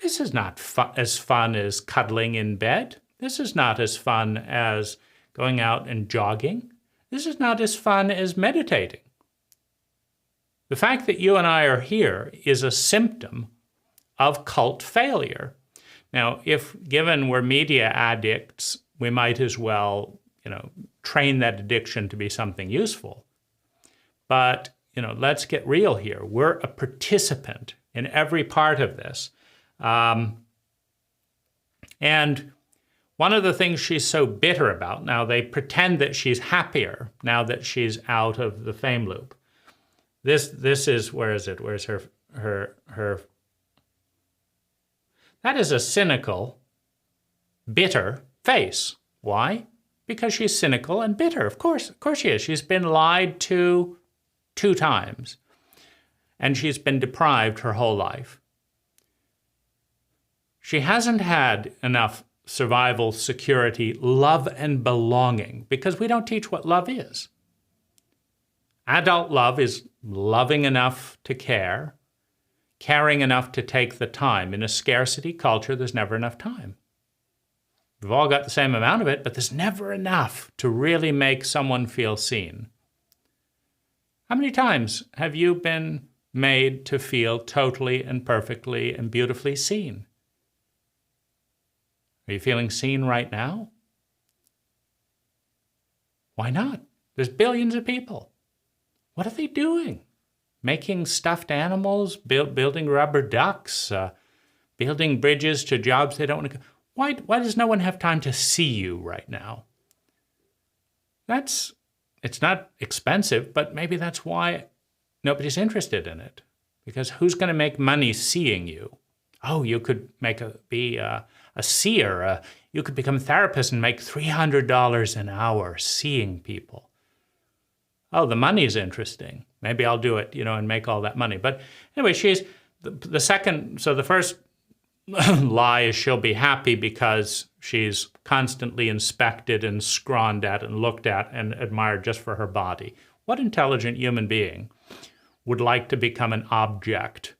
This is not as fun as cuddling in bed. This is not as fun as going out and jogging. This is not as fun as meditating. The fact that you and I are here is a symptom of cult failure. Now, if given we're media addicts, we might as well, train that addiction to be something useful. But, let's get real here. We're a participant in every part of this. And one of the things she's so bitter about, now they pretend that she's happier now that she's out of the fame loop. This is, where is it? Where's her, that is a cynical, bitter face. Why? Because she's cynical and bitter. Of course she is. She's been lied to 2 times. And she's been deprived her whole life. She hasn't had enough survival, security, love, and belonging, because we don't teach what love is. Adult love is loving enough to care, caring enough to take the time. In a scarcity culture, there's never enough time. We've all got the same amount of it, but there's never enough to really make someone feel seen. How many times have you been made to feel totally and perfectly and beautifully seen? Are you feeling seen right now? Why not? There's billions of people. What are they doing? Making stuffed animals, building rubber ducks, building bridges to jobs they don't want to go. Why does no one have time to see you right now? It's not expensive, but maybe that's why nobody's interested in it. Because who's going to make money seeing you? Oh, you could be a seer. You could become a therapist and make $300 an hour seeing people. Oh, the money's interesting. Maybe I'll do it, and make all that money. But anyway, she's the second. So the first lie is she'll be happy because she's constantly inspected and scrawled at and looked at and admired just for her body. What intelligent human being would like to become an object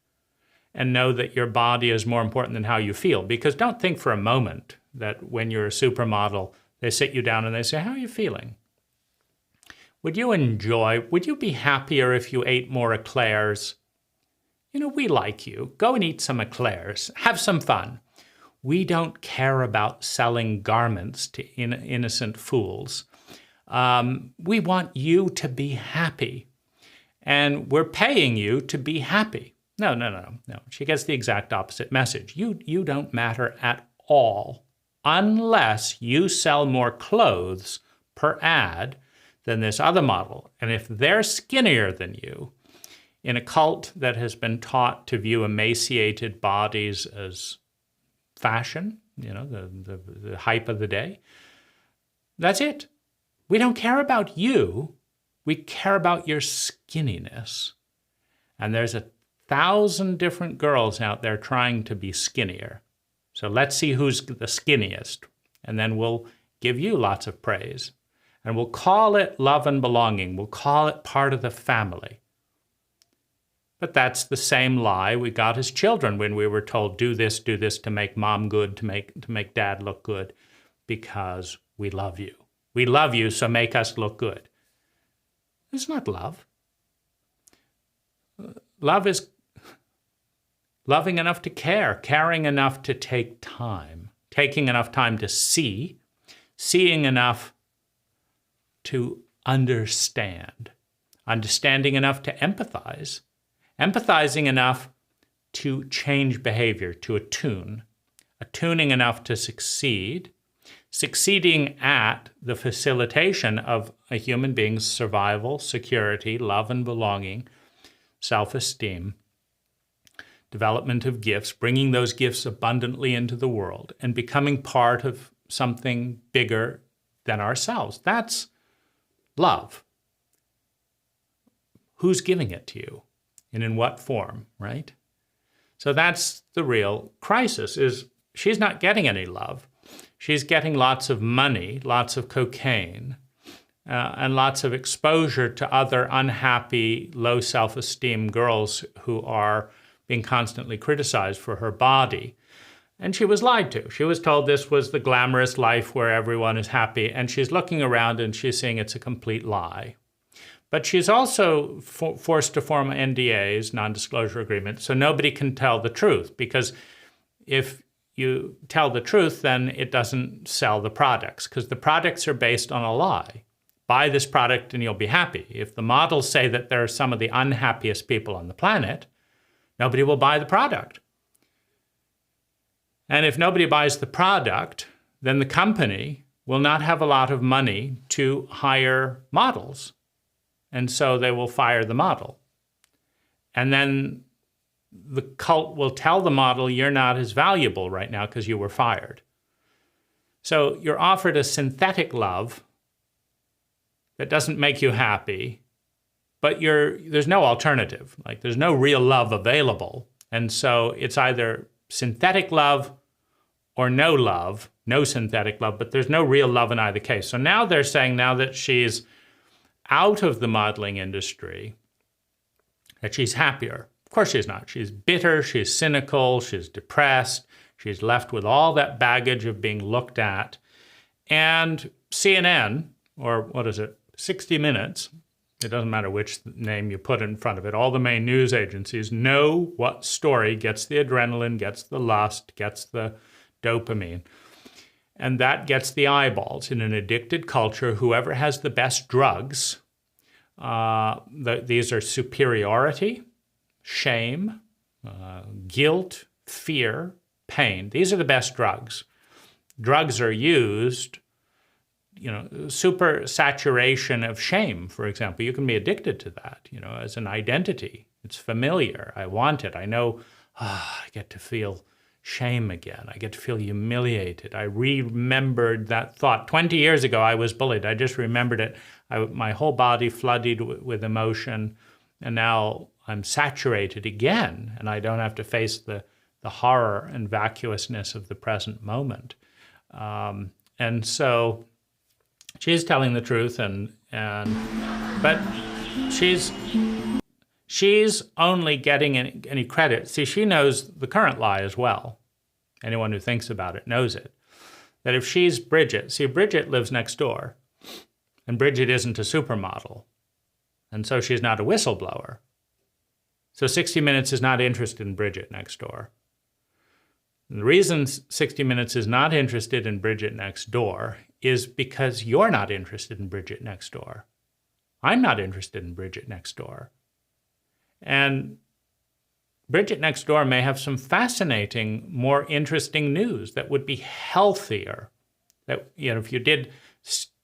and know that your body is more important than how you feel? Because don't think for a moment that when you're a supermodel, they sit you down and they say, how are you feeling? Would you be happier if you ate more eclairs? We like you. Go and eat some eclairs. Have some fun. We don't care about selling garments to innocent fools. We want you to be happy. And we're paying you to be happy. No. She gets the exact opposite message. You don't matter at all unless you sell more clothes per ad than this other model. And if they're skinnier than you, in a cult that has been taught to view emaciated bodies as fashion, the hype of the day, that's it. We don't care about you. We care about your skinniness. And there's 1,000 different girls out there trying to be skinnier. So let's see who's the skinniest. And then we'll give you lots of praise. And we'll call it love and belonging. We'll call it part of the family. But that's the same lie we got as children when we were told, do this to make mom good, to make dad look good, because we love you. We love you, so make us look good. It's not love. Love is loving enough to care, caring enough to take time, taking enough time to see, seeing enough to understand, understanding enough to empathize, empathizing enough to change behavior, to attune, attuning enough to succeed, succeeding at the facilitation of a human being's survival, security, love and belonging, self-esteem, development of gifts, bringing those gifts abundantly into the world, and becoming part of something bigger than ourselves. That's love. Who's giving it to you? And in what form, right? So that's the real crisis, is she's not getting any love. She's getting lots of money, lots of cocaine, and lots of exposure to other unhappy, low self-esteem girls who are being constantly criticized for her body. And she was lied to. She was told this was the glamorous life where everyone is happy, and she's looking around and she's seeing it's a complete lie. But she's also forced to form NDAs, non-disclosure agreements, so nobody can tell the truth, because if you tell the truth, then it doesn't sell the products, because the products are based on a lie. Buy this product and you'll be happy. If the models say that they're some of the unhappiest people on the planet, nobody will buy the product. And if nobody buys the product, then the company will not have a lot of money to hire models. And so they will fire the model. And then the cult will tell the model, you're not as valuable right now because you were fired. So you're offered a synthetic love that doesn't make you happy, but there's no alternative. Like, there's no real love available. And so it's either synthetic love or no synthetic love, but there's no real love in either case. So now they're saying, now that she's out of the modeling industry, that she's happier. Of course she's not. She's bitter, she's cynical, she's depressed, she's left with all that baggage of being looked at. And CNN, or what is it, 60 Minutes, It doesn't matter which name you put in front of it. All the main news agencies know what story gets the adrenaline, gets the lust, gets the dopamine. And that gets the eyeballs. In an addicted culture, whoever has the best drugs, these are superiority, shame, guilt, fear, pain. These are the best drugs. Drugs are used, super saturation of shame, for example. You can be addicted to that, as an identity. It's familiar. I want it. I know, I get to feel shame again. I get to feel humiliated. I remembered that thought. 20 years ago, I was bullied. I just remembered it. My whole body flooded with emotion, and now I'm saturated again, and I don't have to face the horror and vacuousness of the present moment. And so she's telling the truth, but she's only getting any credit. See, she knows the current lie as well. Anyone who thinks about it knows it. That if she's Bridget, see, Bridget lives next door, and Bridget isn't a supermodel, and so she's not a whistleblower. So 60 Minutes is not interested in Bridget next door. And the reason 60 Minutes is not interested in Bridget next door is because you're not interested in Bridget next door. I'm not interested in Bridget next door. And Bridget next door may have some fascinating, more interesting news that would be healthier. That, if you did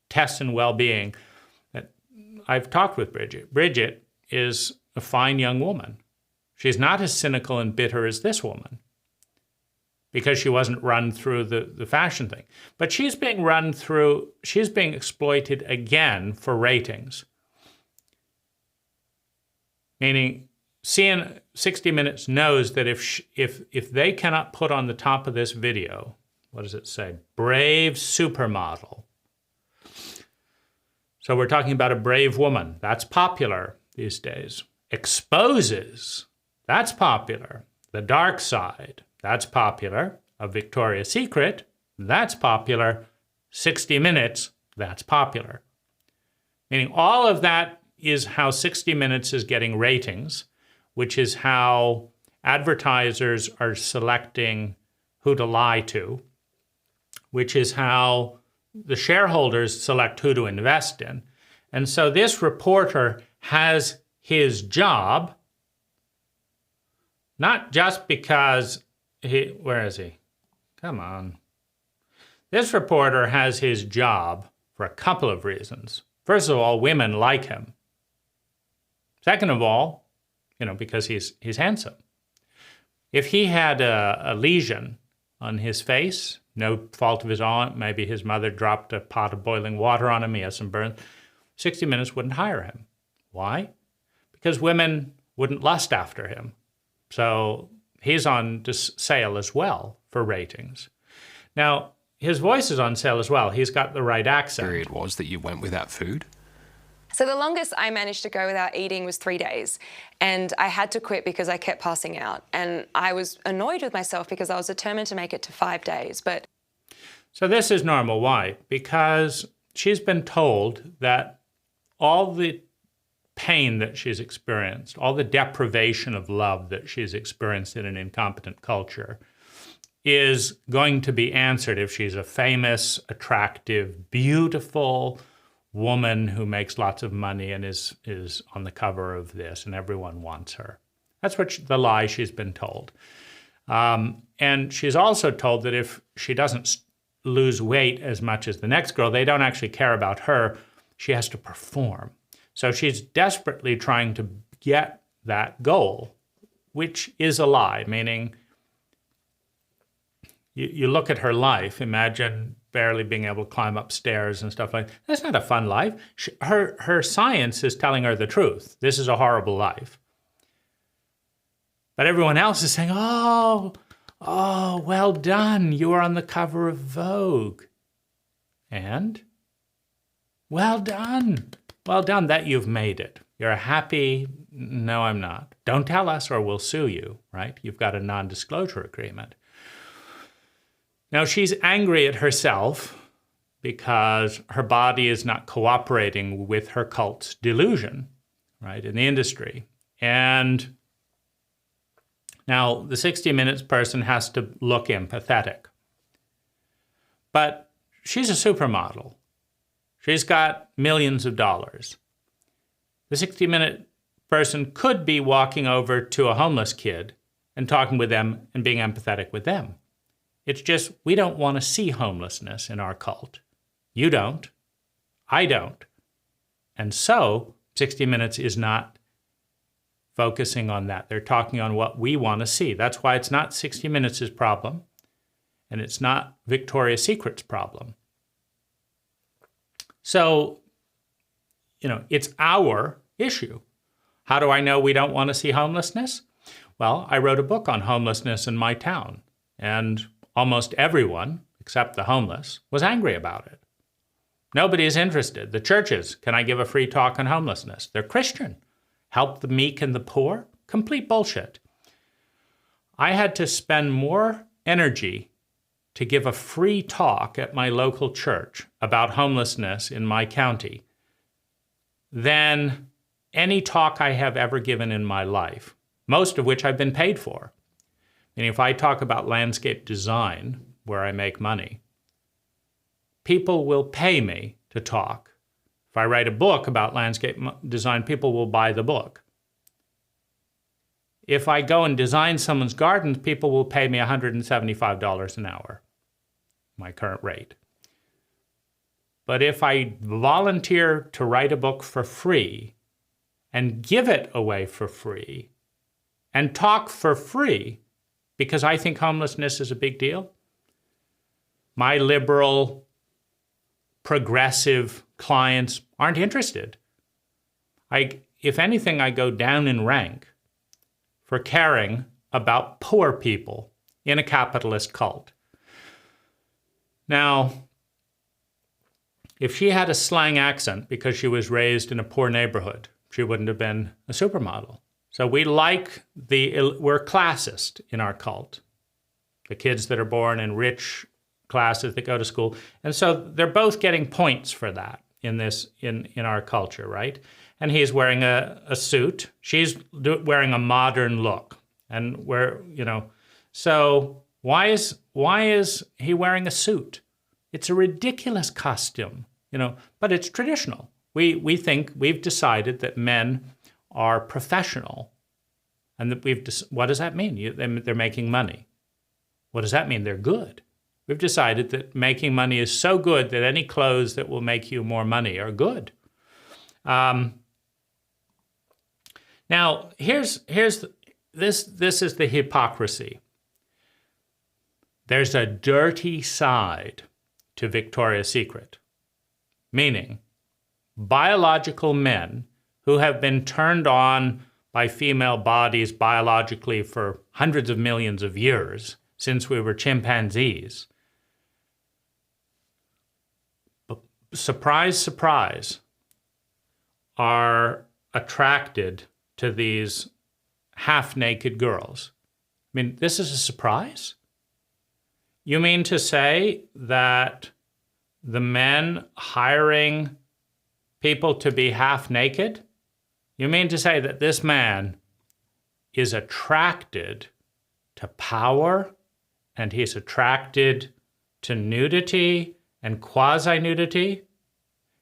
tests in well-being, that I've talked with Bridget. Bridget is a fine young woman. She's not as cynical and bitter as this woman because she wasn't run through the fashion thing. But she's being exploited again for ratings. Meaning, 60 Minutes knows that if they cannot put on the top of this video, what does it say? Brave supermodel. So we're talking about a brave woman. That's popular these days. Exposes. That's popular. The dark side. That's popular. A Victoria's Secret. That's popular. 60 Minutes. That's popular. Meaning all of that is how 60 Minutes is getting ratings, which is how advertisers are selecting who to lie to, which is how the shareholders select who to invest in. And so this reporter has his job, not just because where is he? Come on. This reporter has his job for a couple of reasons. First of all, women like him. Second of all, because he's handsome. If he had a lesion on his face, no fault of his own, maybe his mother dropped a pot of boiling water on him, he has some burns, 60 Minutes wouldn't hire him. Why? Because women wouldn't lust after him. So he's on sale as well for ratings. Now, his voice is on sale as well. He's got the right accent. Period was that you went without food? So the longest I managed to go without eating was 3 days. And I had to quit because I kept passing out. And I was annoyed with myself because I was determined to make it to 5 days. So this is normal. Why? Because she's been told that all the pain that she's experienced, all the deprivation of love that she's experienced in an incompetent culture is going to be answered if she's a famous, attractive, beautiful woman who makes lots of money and is on the cover of this and everyone wants her. That's the lie she's been told. And she's also told that if she doesn't lose weight as much as the next girl, they don't actually care about her. She has to perform. So she's desperately trying to get that goal, which is a lie, meaning you look at her life, imagine barely being able to climb upstairs and stuff like that. That's not a fun life. Her science is telling her the truth. This is a horrible life. But everyone else is saying, oh, well done. You are on the cover of Vogue. And? Well done. Well done that you've made it. You're happy? No, I'm not. Don't tell us or we'll sue you, right? You've got a non-disclosure agreement. Now, she's angry at herself because her body is not cooperating with her cult's delusion, right, in the industry. And now the 60 Minutes person has to look empathetic. But she's a supermodel. She's got millions of dollars. The 60 Minute person could be walking over to a homeless kid and talking with them and being empathetic with them. It's just we don't want to see homelessness in our cult. You don't. I don't. And so 60 Minutes is not focusing on that. They're talking on what we want to see. That's why it's not 60 Minutes' problem, and it's not Victoria's Secret's problem. So, it's our issue. How do I know we don't want to see homelessness? Well, I wrote a book on homelessness in my town, and almost everyone, except the homeless, was angry about it. Nobody is interested. The churches, can I give a free talk on homelessness? They're Christian. Help the meek and the poor? Complete bullshit. I had to spend more energy to give a free talk at my local church about homelessness in my county than any talk I have ever given in my life, most of which I've been paid for. And if I talk about landscape design, where I make money, people will pay me to talk. If I write a book about landscape design, people will buy the book. If I go and design someone's gardens, people will pay me $175 an hour, my current rate. But if I volunteer to write a book for free and give it away for free and talk for free because I think homelessness is a big deal, my liberal, progressive clients aren't interested. If anything, I go down in rank for caring about poor people in a capitalist cult. Now, if she had a slang accent because she was raised in a poor neighborhood, she wouldn't have been a supermodel. So we're classist in our cult. The kids that are born in rich classes that go to school. And so they're both getting points for that in our culture, right? And he's wearing a suit. She's wearing a modern look. And so why is he wearing a suit? It's a ridiculous costume, but it's traditional. We've decided that men are professional, and that what does that mean? They're making money. What does that mean? They're good. We've decided that making money is so good that any clothes that will make you more money are good. Now, this is the hypocrisy. There's a dirty side to Victoria's Secret, meaning biological men who have been turned on by female bodies biologically for hundreds of millions of years, since we were chimpanzees. But surprise, surprise, are attracted to these half-naked girls. I mean, this is a surprise? You mean to say that the men hiring people to be half-naked, you mean to say that this man is attracted to power, and he's attracted to nudity and quasi-nudity?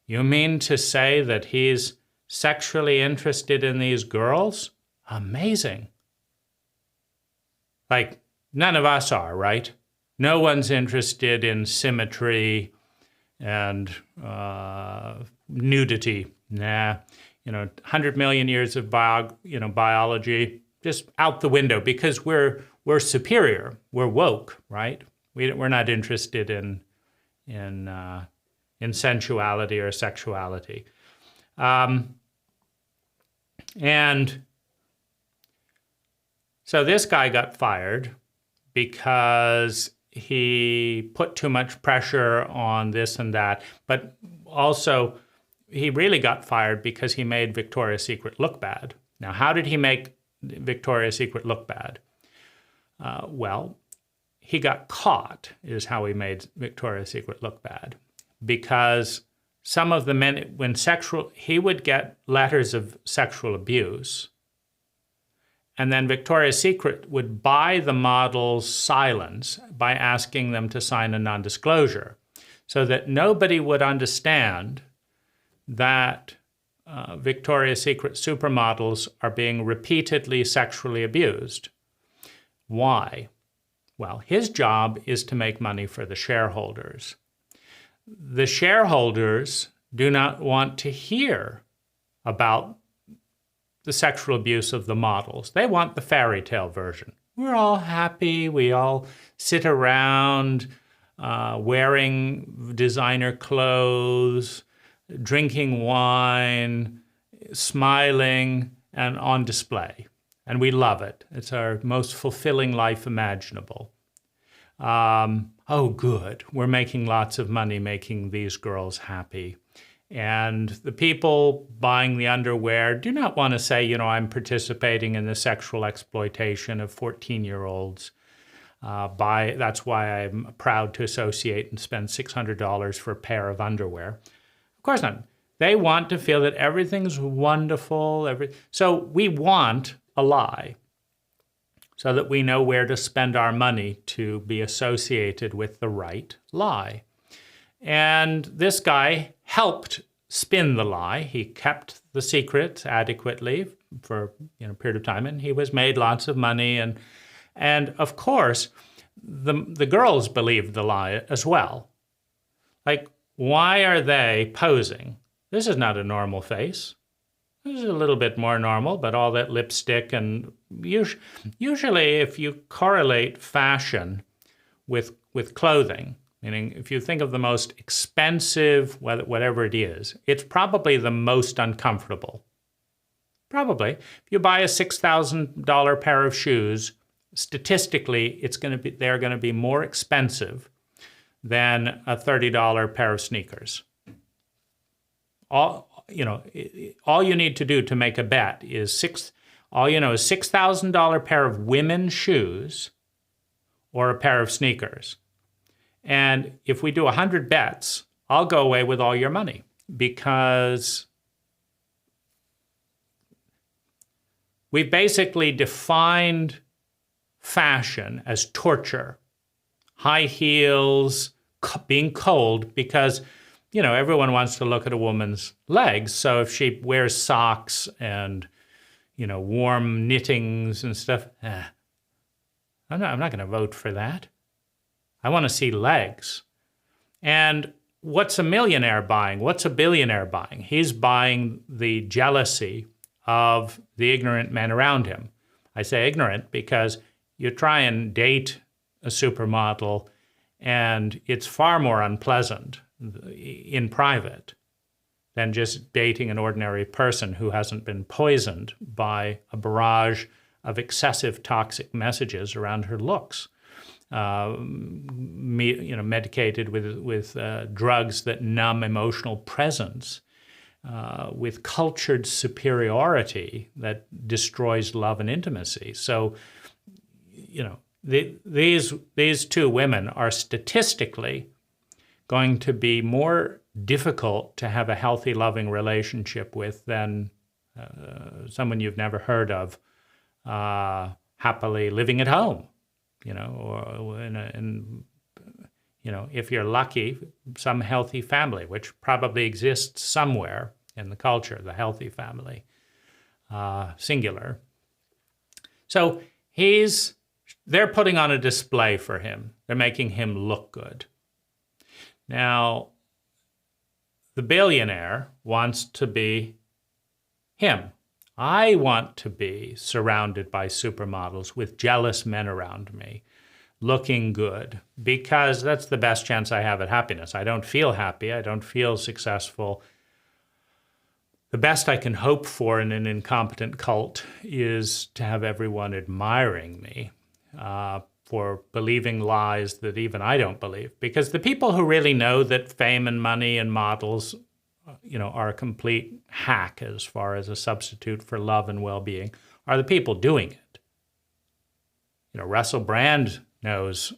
You mean to say that he's sexually interested in these girls? Amazing. Like, none of us are, right? No one's interested in symmetry and nudity. Nah, 100 million years of biology, just out the window, because we're superior. We're woke, right? We're not interested in sensuality or sexuality. And so this guy got fired because he put too much pressure on this and that, but also he really got fired because he made Victoria's Secret look bad. Now, how did he make Victoria's Secret look bad? Well, he got caught, is how he made Victoria's Secret look bad. because some of the men, he would get letters of sexual abuse, and then Victoria's Secret would buy the models' silence by asking them to sign a non-disclosure, so that nobody would understand that Victoria's Secret supermodels are being repeatedly sexually abused. Why? Well, his job is to make money for the shareholders. The shareholders do not want to hear about the sexual abuse of the models. They want the fairy tale version. We're all happy. We all sit around wearing designer clothes, drinking wine, smiling, and on display. And we love it. It's our most fulfilling life imaginable. Oh, good. We're making lots of money making these girls happy. And the people buying the underwear do not want to say, you know, I'm participating in the sexual exploitation of 14-year-olds. That's why I'm proud to associate and spend $600 for a pair of underwear. Of course not. They want to feel that everything's wonderful. So we want a lie so that we know where to spend our money to be associated with the right lie. And this guy helped spin the lie. He kept the secret adequately for a period of time, and he was made lots of money. And of course, the girls believed the lie as well. Like, why are they posing? This is not a normal face. This is a little bit more normal, but all that lipstick and usually if you correlate fashion with clothing, meaning if you think of the most expensive, whatever it is, it's probably the most uncomfortable. Probably. If you buy a $6,000 pair of shoes, statistically, they're going to be more expensive than a $30 pair of sneakers. All you need to do to make a bet is $6,000 pair of women's shoes or a pair of sneakers. And if we do 100 bets, I'll go away with all your money, because we've basically defined fashion as torture. High heels, being cold, because everyone wants to look at a woman's legs. So if she wears socks and, warm knittings and stuff, I'm not going to vote for that. I want to see legs. And what's a millionaire buying? What's a billionaire buying? He's buying the jealousy of the ignorant men around him. I say ignorant because you try and date a supermodel, and it's far more unpleasant in private than just dating an ordinary person who hasn't been poisoned by a barrage of excessive toxic messages around her looks, medicated with drugs that numb emotional presence, with cultured superiority that destroys love and intimacy. So, these two women are statistically going to be more difficult to have a healthy, loving relationship with than someone you've never heard of happily living at home, or if you're lucky, some healthy family, which probably exists somewhere in the culture, the healthy family, singular. So they're putting on a display for him. They're making him look good. Now, the billionaire wants to be him. I want to be surrounded by supermodels with jealous men around me, looking good, because that's the best chance I have at happiness. I don't feel happy. I don't feel successful. The best I can hope for in an incompetent cult is to have everyone admiring me for believing lies that even I don't believe. Because the people who really know that fame and money and models, are a complete hack as far as a substitute for love and well-being, are the people doing it. Russell Brand knows,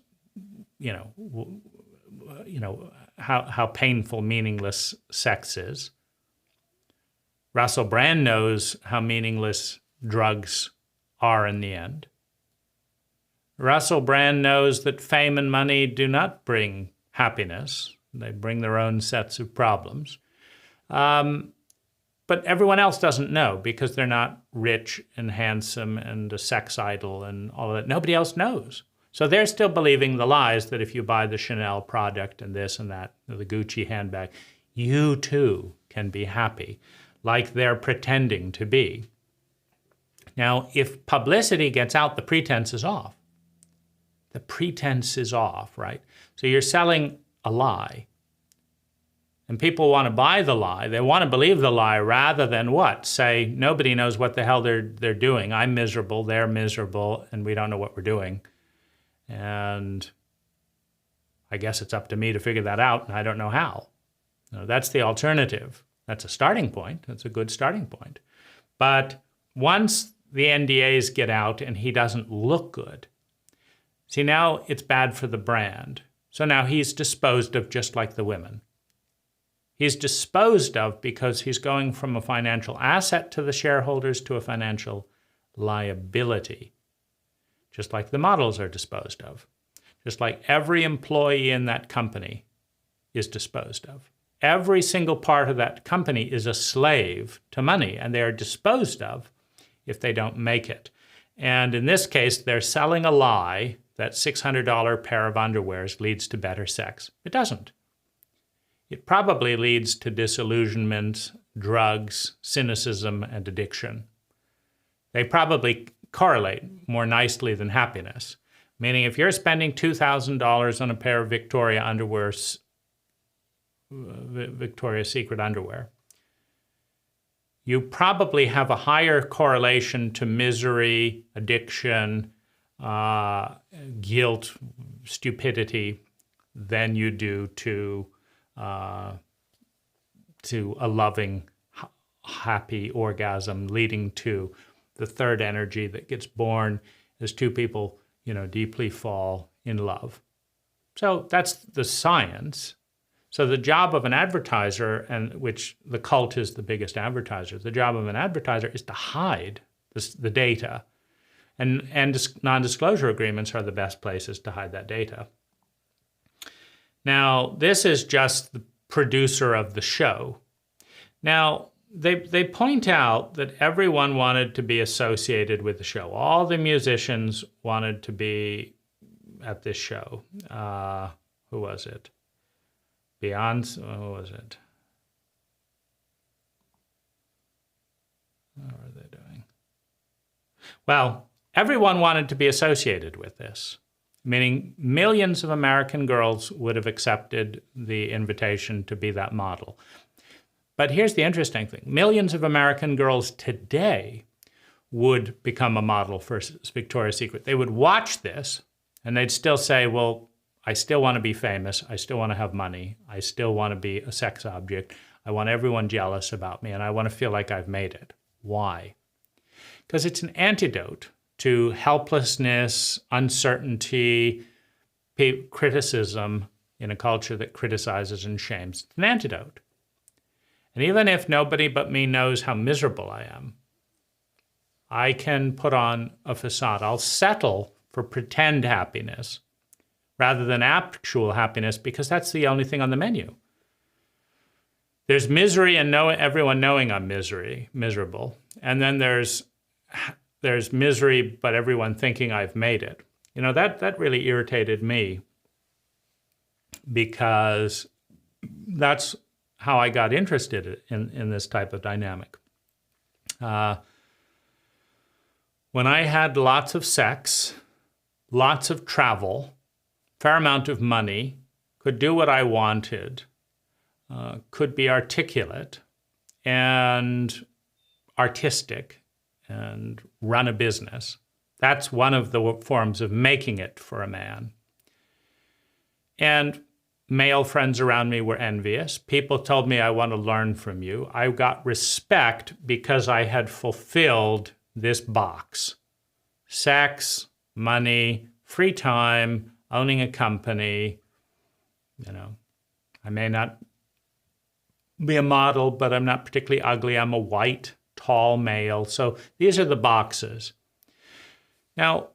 how painful, meaningless sex is. Russell Brand knows how meaningless drugs are in the end. Russell Brand knows that fame and money do not bring happiness. They bring their own sets of problems. But everyone else doesn't know because they're not rich and handsome and a sex idol and all of that. Nobody else knows. So they're still believing the lies that if you buy the Chanel product and this and that, the Gucci handbag, you too can be happy, like they're pretending to be. Now, if publicity gets out, the pretense is off. The pretense is off, right? So you're selling a lie. And people want to buy the lie. They want to believe the lie rather than what? Say, nobody knows what the hell they're doing. I'm miserable, they're miserable, and we don't know what we're doing. And I guess it's up to me to figure that out, and I don't know how. That's the alternative. That's a starting point. That's a good starting point. But once the NDAs get out and he doesn't look good, see, now it's bad for the brand. So now he's disposed of just like the women. He's disposed of because he's going from a financial asset to the shareholders to a financial liability, just like the models are disposed of, just like every employee in that company is disposed of. Every single part of that company is a slave to money, and they are disposed of if they don't make it. And in this case, they're selling a lie that $600 pair of underwears leads to better sex. It doesn't. It probably leads to disillusionment, drugs, cynicism, and addiction. They probably correlate more nicely than happiness. Meaning if you're spending $2,000 on a pair of Victoria's Secret underwear, you probably have a higher correlation to misery, addiction, guilt, stupidity than you do to a loving, happy orgasm leading to the third energy that gets born as two people, deeply fall in love. So that's the science. So the job of an advertiser, and which the cult is the biggest advertiser, the job of an advertiser is to hide the data. And non-disclosure agreements are the best places to hide that data. Now, this is just the producer of the show. Now, they point out that everyone wanted to be associated with the show. All the musicians wanted to be at this show. Who was it? Beyonce, who was it? What are they doing? Well, everyone wanted to be associated with this, meaning millions of American girls would have accepted the invitation to be that model. But here's the interesting thing. Millions of American girls today would become a model for Victoria's Secret. They would watch this and they'd still say, well, I still want to be famous. I still want to have money. I still want to be a sex object. I want everyone jealous about me, and I want to feel like I've made it. Why? Because it's an antidote to helplessness, uncertainty, criticism in a culture that criticizes and shames. It's an antidote. And even if nobody but me knows how miserable I am, I can put on a facade. I'll settle for pretend happiness rather than actual happiness because that's the only thing on the menu. There's misery and everyone knowing I'm miserable. And then there's misery, but everyone thinking I've made it. That really irritated me because that's how I got interested in this type of dynamic. When I had lots of sex, lots of travel, fair amount of money, could do what I wanted, could be articulate and artistic and run a business. That's one of the forms of making it for a man. And male friends around me were envious. People told me, I want to learn from you. I got respect because I had fulfilled this box. Sex, money, free time, owning a company, I may not be a model, but I'm not particularly ugly. I'm a white, tall male. So these are the boxes. Now,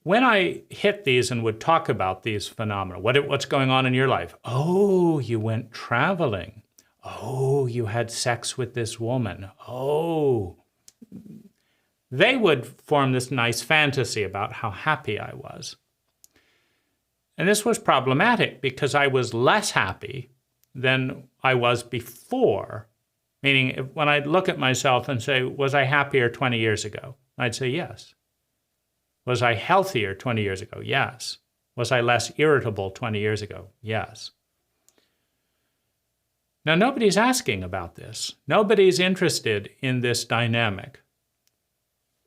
when I hit these and would talk about these phenomena, what's going on in your life? Oh, you went traveling. Oh, you had sex with this woman. Oh. They would form this nice fantasy about how happy I was. And this was problematic because I was less happy than I was before. Meaning, when I'd look at myself and say, was I happier 20 years ago? I'd say yes. Was I healthier 20 years ago? Yes. Was I less irritable 20 years ago? Yes. Now, nobody's asking about this. Nobody's interested in this dynamic.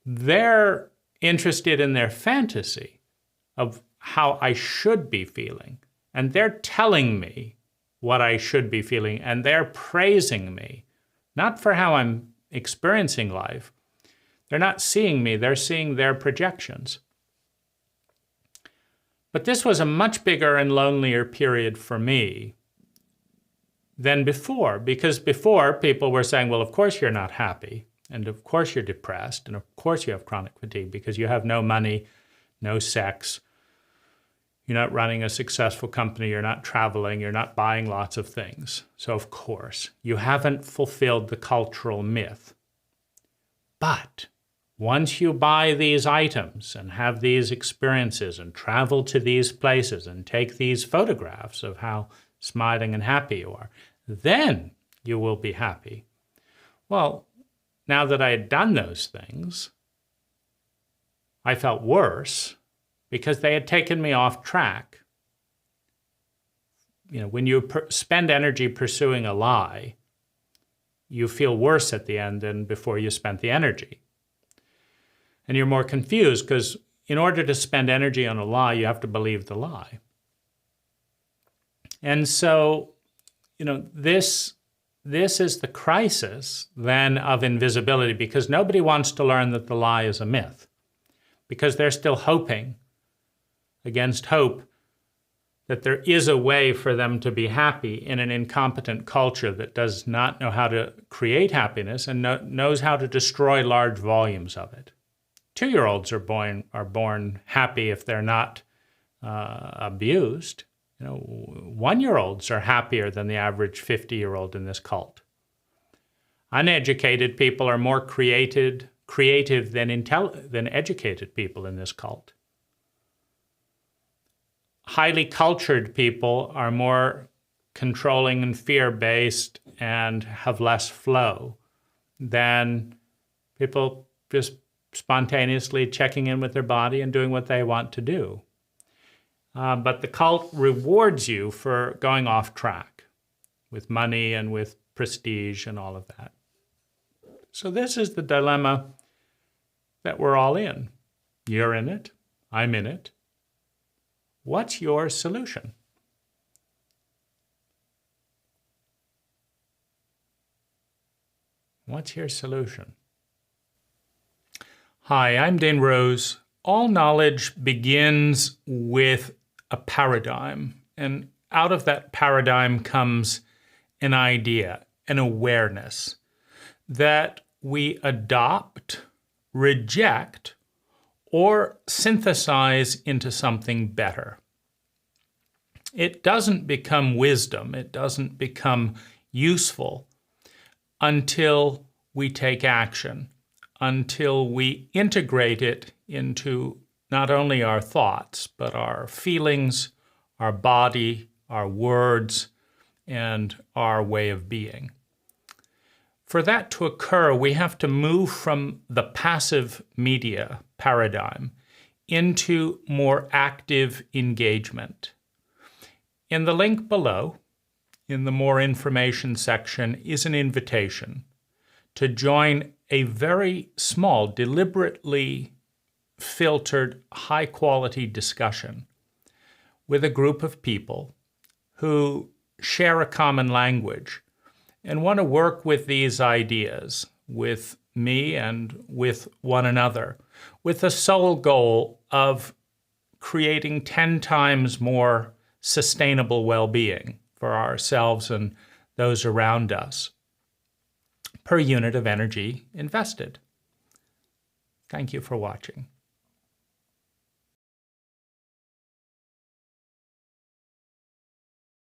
They're interested in their fantasy of how I should be feeling. And they're telling me what I should be feeling, and they're praising me, not for how I'm experiencing life. They're not seeing me, they're seeing their projections. But this was a much bigger and lonelier period for me than before, because before people were saying, well, of course you're not happy, and of course you're depressed, and of course you have chronic fatigue because you have no money, no sex, you're not running a successful company, you're not traveling, you're not buying lots of things. So of course, you haven't fulfilled the cultural myth. But once you buy these items and have these experiences and travel to these places and take these photographs of how smiling and happy you are, then you will be happy. Well, now that I had done those things, I felt worse because they had taken me off track. You know, when you spend energy pursuing a lie, you feel worse at the end than before you spent the energy. And you're more confused because in order to spend energy on a lie, you have to believe the lie. And so, you know, this is the crisis then of invisibility, because nobody wants to learn that the lie is a myth, because they're still hoping against hope that there is a way for them to be happy in an incompetent culture that does not know how to create happiness and knows how to destroy large volumes of it. 2-year-olds are born happy if they're not abused. You know, 1-year-olds are happier than the average 50-year-old in this cult. Uneducated people are more creative than educated people in this cult. Highly cultured people are more controlling and fear-based and have less flow than people just spontaneously checking in with their body and doing what they want to do. But the cult rewards you for going off track with money and with prestige and all of that. So this is the dilemma that we're all in. You're in it. I'm in it. What's your solution? What's your solution? Hi, I'm Dane Rose. All knowledge begins with a paradigm, and out of that paradigm comes an idea, an awareness that we adopt, reject, or synthesize into something better. It doesn't become wisdom, it doesn't become useful until we take action, until we integrate it into not only our thoughts, but our feelings, our body, our words, and our way of being. For that to occur, we have to move from the passive media paradigm into more active engagement. In the link below, in the More Information section, is an invitation to join a very small, deliberately filtered, high-quality discussion with a group of people who share a common language and want to work with these ideas, with me and with one another, with the sole goal of creating 10 times more sustainable well-being for ourselves and those around us per unit of energy invested. Thank you for watching.